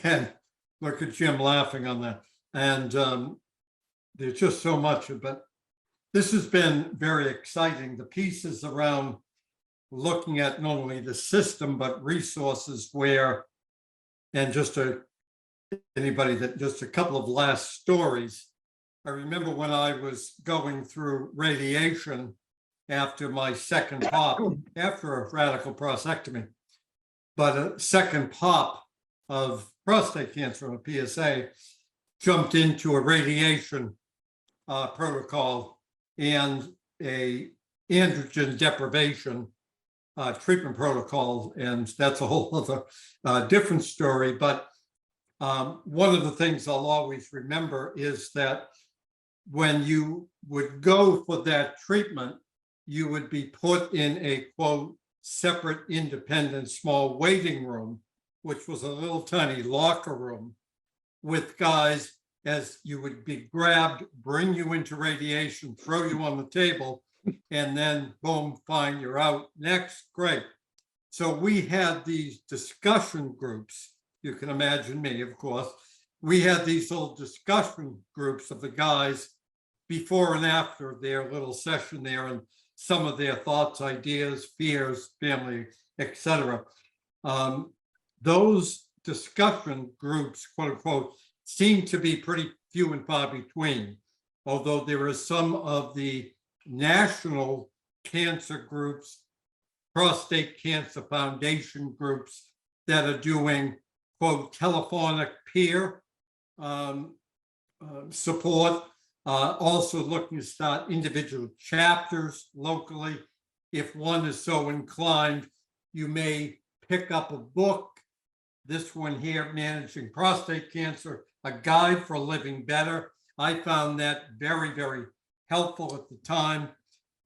and look at Jim laughing on that. And there's just so much, but this has been very exciting. The pieces around looking at not only the system, but resources where, and just anybody that, just a couple of last stories. I remember when I was going through radiation after my second pop, after a radical prostatectomy, but a second pop of prostate cancer, a PSA, jumped into a radiation protocol and a androgen deprivation treatment protocol. And that's a whole other different story. But one of the things I'll always remember is that when you would go for that treatment, you would be put in a, quote, separate, independent, small waiting room, which was a little tiny locker room with guys, as you would be grabbed, bring you into radiation, throw you on the table, and then boom, fine, you're out. Next, great. So we had these discussion groups. You can imagine me, of course. We had these little discussion groups of the guys before and after their little session there, and some of their thoughts, ideas, fears, family, etc. Those discussion groups, quote unquote, seem to be pretty few and far between, although there are some of the national cancer groups, prostate cancer foundation groups that are doing, quote, telephonic peer support, also looking to start individual chapters locally. If one is so inclined, you may pick up a book. This one here, Managing Prostate Cancer, A Guide for Living Better. I found that very, very helpful at the time.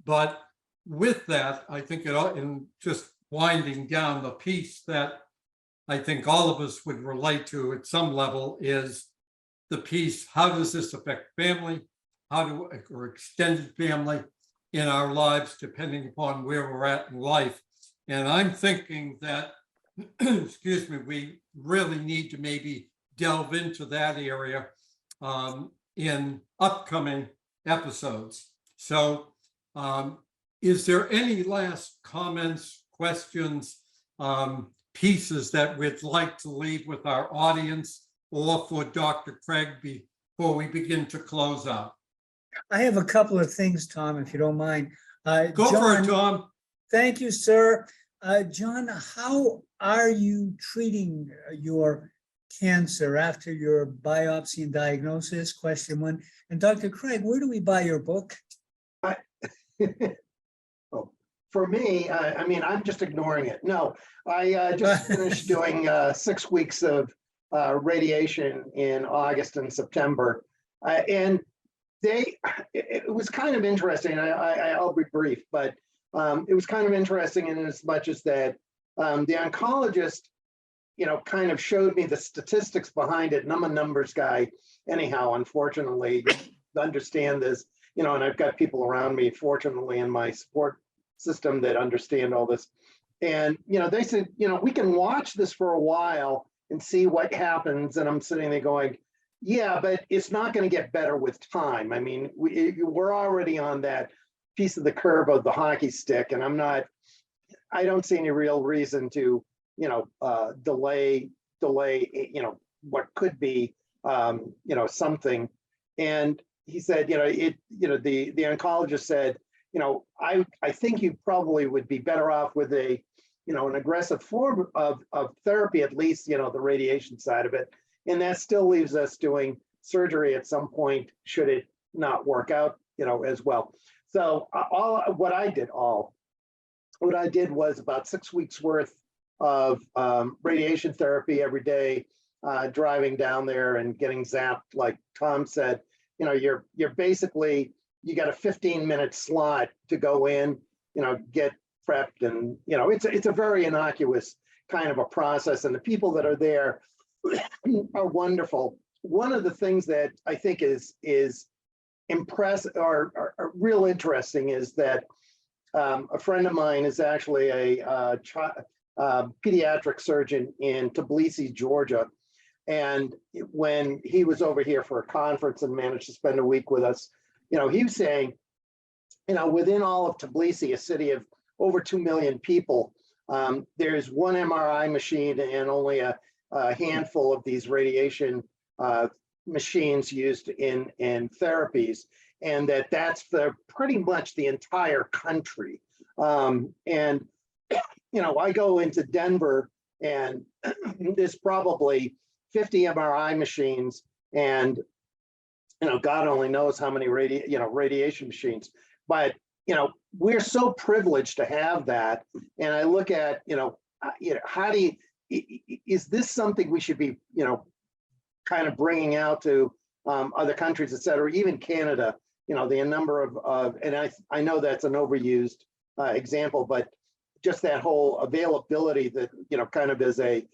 But with that, I think in just winding down, the piece that I think all of us would relate to at some level is the piece, how does this affect family, or extended family in our lives, depending upon where we're at in life. And I'm thinking that, excuse me, we really need to maybe delve into that area in upcoming episodes. So is there any last comments, questions, pieces that we'd like to leave with our audience or for Dr. Craig before we begin to close out?
I have a couple of things, Tom, if you don't mind.
Go for it, Tom.
Thank you, sir. John, how are you treating your cancer after your biopsy and diagnosis? Question one. And Dr. Craig, where do we buy your book?
Oh, for me, I mean, I'm just ignoring it. No, I just finished doing 6 weeks of radiation in August and September. And it was kind of interesting. I'll be brief, but it was kind of interesting in as much as that the oncologist, kind of showed me the statistics behind it. And I'm a numbers guy anyhow, unfortunately, to understand this, and I've got people around me, fortunately, in my support system that understand all this. And, they said, we can watch this for a while and see what happens. And I'm sitting there going, yeah, but it's not going to get better with time. I mean, we're already on that piece of the curve of the hockey stick, and I don't see any real reason to, delay, what could be, something. And he said, the oncologist said, I think you probably would be better off with a an aggressive form of therapy, at least, the radiation side of it. And that still leaves us doing surgery at some point, should it not work out, as well. So what I did was about 6 weeks worth of radiation therapy every day, driving down there and getting zapped. Like Tom said, you're basically, you got a 15-minute slot to go in, get prepped, and it's a very innocuous kind of a process, and the people that are there are wonderful. One of the things that I think is impressive or real interesting is that a friend of mine is actually a pediatric surgeon in Tbilisi, Georgia. And when he was over here for a conference and managed to spend a week with us, he was saying, within all of Tbilisi, a city of over 2 million people, there's one MRI machine and only a handful of these radiation machines used in therapies, and that's pretty much the entire country. And I go into Denver, and there's probably 50 MRI machines, and God only knows how many radiation machines. But we're so privileged to have that. And I look at how do is this something we should be kind of bringing out to other countries, et cetera, even Canada, the number of and I know that's an overused example, but just that whole availability that, kind of is a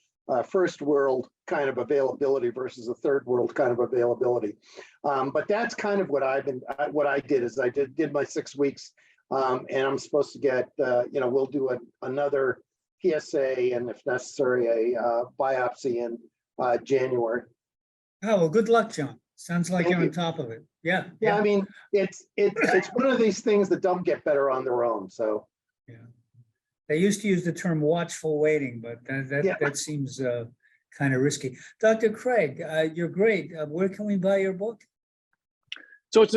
first world kind of availability versus a third world kind of availability. But that's kind of what I did is I did my 6 weeks, and I'm supposed to get, we'll do another PSA and if necessary, a biopsy in January.
Oh, well, good luck, John. Sounds like
Thank
you're
you.
on top of it. Yeah.
Yeah, I mean, it's one of these things that don't get better on their own. So
Yeah. They used to use the term watchful waiting, but
Yeah.
that seems kind of risky. Dr. Craig, you're great. Where can we buy your book?
So it's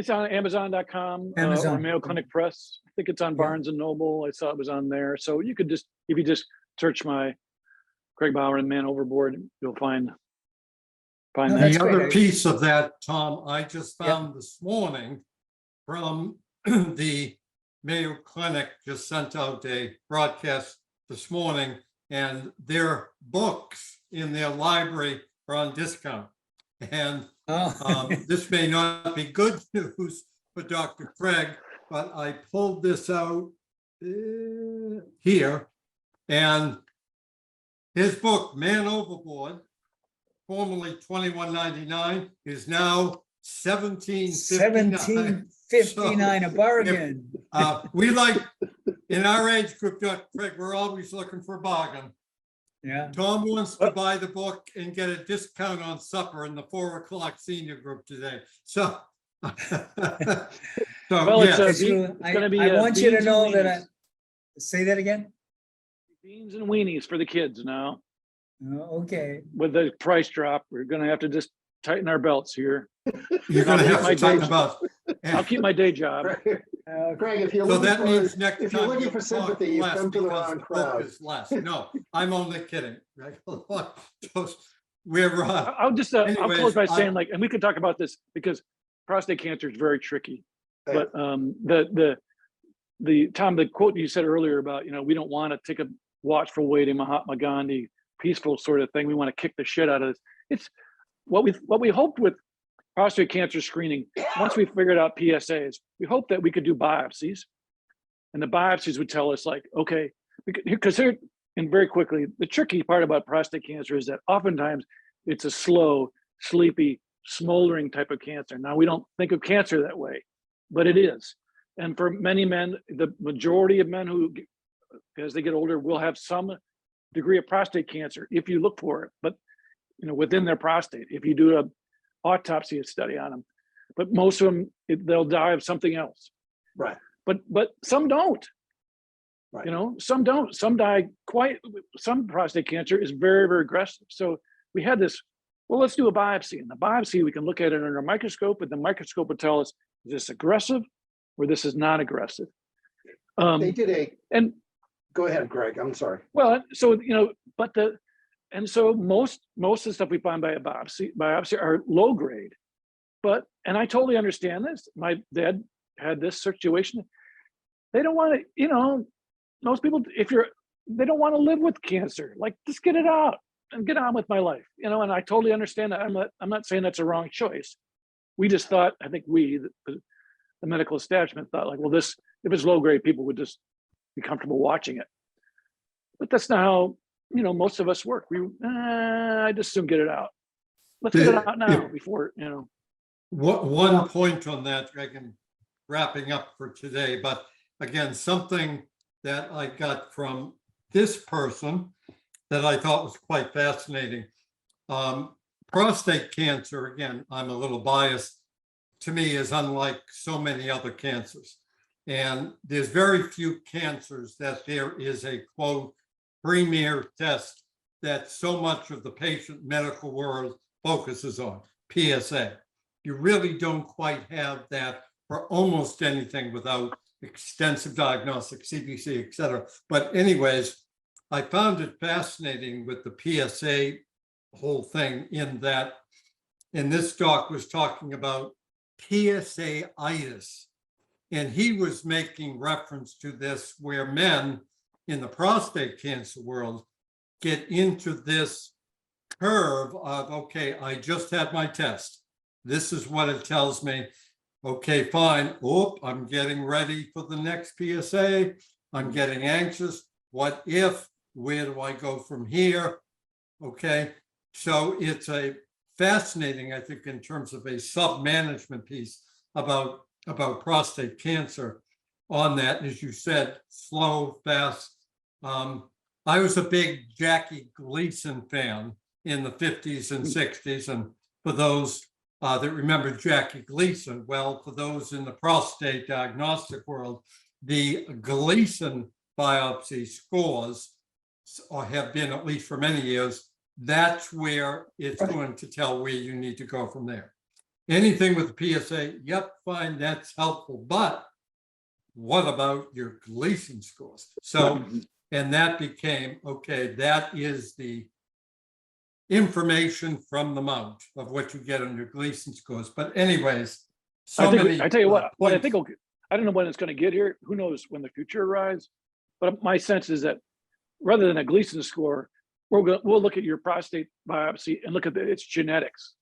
on Amazon.com
Amazon.
or Mayo Clinic Press. I think it's on
Yeah.
Barnes and Noble. I saw it was on there. So you could if you just search my Craig Bowron Man Overboard, you'll find
No,
that.
that's
The other
great.
piece of that, Tom, I just
Yep.
found this morning from the Mayo Clinic just sent out a broadcast this morning, and their books in their library are on discount. And
Oh.
this may not be good news for Dr. Craig, but I pulled this out here, and his book, Man Overboard, formerly $21.99, is now $17.59.
$17.59, a bargain.
We like, in our age group, Dr. Craig, we're always looking for a bargain.
Yeah.
Tom wants to buy the book and get a discount on supper in the 4 o'clock senior group today. So,
Well, it's
yes.
gonna be,
I want you to
beans and
know that
weenies.
say that again.
Beans and weenies for the kids now.
Oh, okay.
With the price drop, we're gonna have to just tighten our belts here.
You're going to have
My
to talk
day-
about.
I'll keep my day job.
Craig, if you're
So
looking
that
for
means next
if you're
time
looking
you'll
for
talk
sympathy, you
less
come to the
because
wrong
book
crowd.
is less. No, I'm only kidding. We're
I'll just I'll
Anyways,
close by saying, like, and we could talk about this because prostate cancer is very tricky.
Yeah.
But the Tom, the quote you said earlier about, we don't want to take a watchful waiting Mahatma Gandhi peaceful sort of thing. We want to kick the shit out of this. It's what we hoped with prostate cancer screening. Once we figured out PSAs, we hoped that we could do biopsies, and the biopsies would tell us, like, okay, because here, and very quickly, the tricky part about prostate cancer is that oftentimes it's a slow, sleepy, smoldering type of cancer. Now, we don't think of cancer that way, but it is. And for many men, the majority of men who, as they get older, will have some degree of prostate cancer if you look for it, but within their prostate, if you do an autopsy study on them. But most of them, they'll die of something else.
Right.
But some don't.
Right.
Some don't. Some prostate cancer is very, very aggressive. So we had this, well, let's do a biopsy. And the biopsy, we can look at it under a microscope, and the microscope would tell us, is this aggressive or this is not aggressive?
They did
and
go ahead, Greg. I'm sorry.
Well, so, but so most of the stuff we find by biopsy are low grade. And I totally understand this. My dad had this situation. They don't want to, most people, they don't want to live with cancer. Like, just get it out and get on with my life, and I totally understand that. I'm not saying that's a wrong choice. We just thought, I think the medical establishment thought, like, well, if it's low grade, people would just be comfortable watching it. But that's not how, most of us work. I just soon get it out. Let's get it out now before,
One point on that, Greg, wrapping up for today, but again, something that I got from this person that I thought was quite fascinating. Prostate cancer, again, I'm a little biased, to me is unlike so many other cancers. And there's very few cancers that there is a, quote, premier test that so much of the patient medical world focuses on, PSA. You really don't quite have that for almost anything without extensive diagnostic, CBC, et cetera. But anyways, I found it fascinating with the PSA whole thing in that, and this doc was talking about PSA-itis. And he was making reference to this where men in the prostate cancer world get into this curve of, okay, I just had my test. This is what it tells me. Okay, fine. Oh, I'm getting ready for the next PSA. I'm getting anxious. What if? Where do I go from here? Okay, so it's a fascinating, I think, in terms of a sub-management piece about prostate cancer on that. As you said, slow, fast. I was a big Jackie Gleason fan in the 50s and 60s. And for those that remember Jackie Gleason, well, for those in the prostate diagnostic world, the Gleason biopsy scores have been, at least for many years, that's where it's going to tell where you need to go from there. Anything with the PSA, yep, fine, that's helpful. But what about your Gleason scores? So, and that became, okay, that is the information from the mount of what you get on your Gleason scores. But anyways,
I tell you what I think, I don't know when it's going to get here. Who knows when the future arrives? But my sense is that rather than a Gleason score, we'll look at your prostate biopsy and look at its genetics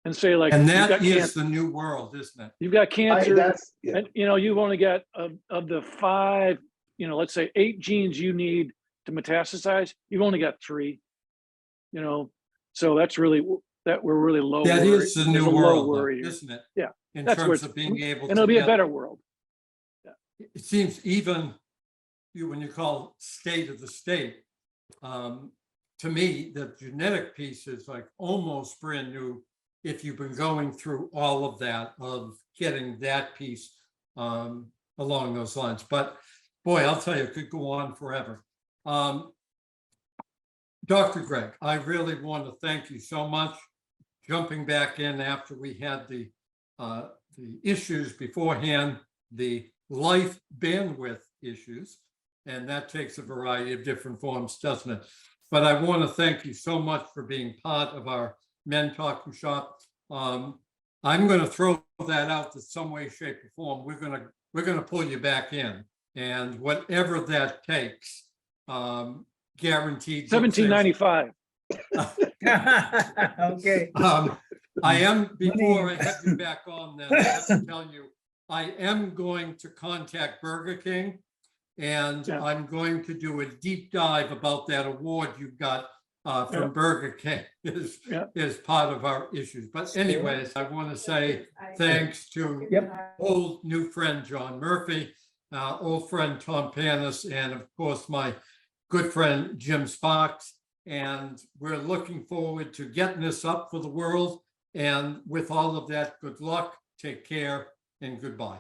and say, like,
and that is the new world, isn't it?
You've got cancer,
Yeah.
and you've only got of the 5, let's say 8 genes you need to metastasize, you've only got 3. So that's really that we're really low.
That
worry.
is the new world, though,
worry,
isn't it?
Yeah,
in
that's
terms of being able to,
and it'll be a better world.
It seems even when you call state of the state, to me, the genetic piece is like almost brand new if you've been going through all of that, of getting that piece along those lines. But boy, I'll tell you, it could go on forever. Dr. Craig, I really want to thank you so much. Jumping back in after we had the issues beforehand, the life bandwidth issues, and that takes a variety of different forms, doesn't it? But I want to thank you so much for being part of our Men Talking Shop. I'm going to throw that out in some way, shape, or form. We're going to pull you back in, and whatever that takes, guaranteed.
$17.95.
Okay.
I am, before I have you back on, then I have to tell you, I am going to contact Burger King, and I'm going to do a deep dive about that award you got from Burger King is part of our issues. But anyways, I want to say thanks to old new friend John Murphy, old friend Tom Panis, and of course my good friend Jim Sparks. And we're looking forward to getting this up for the world. And with all of that, good luck, take care, and goodbye.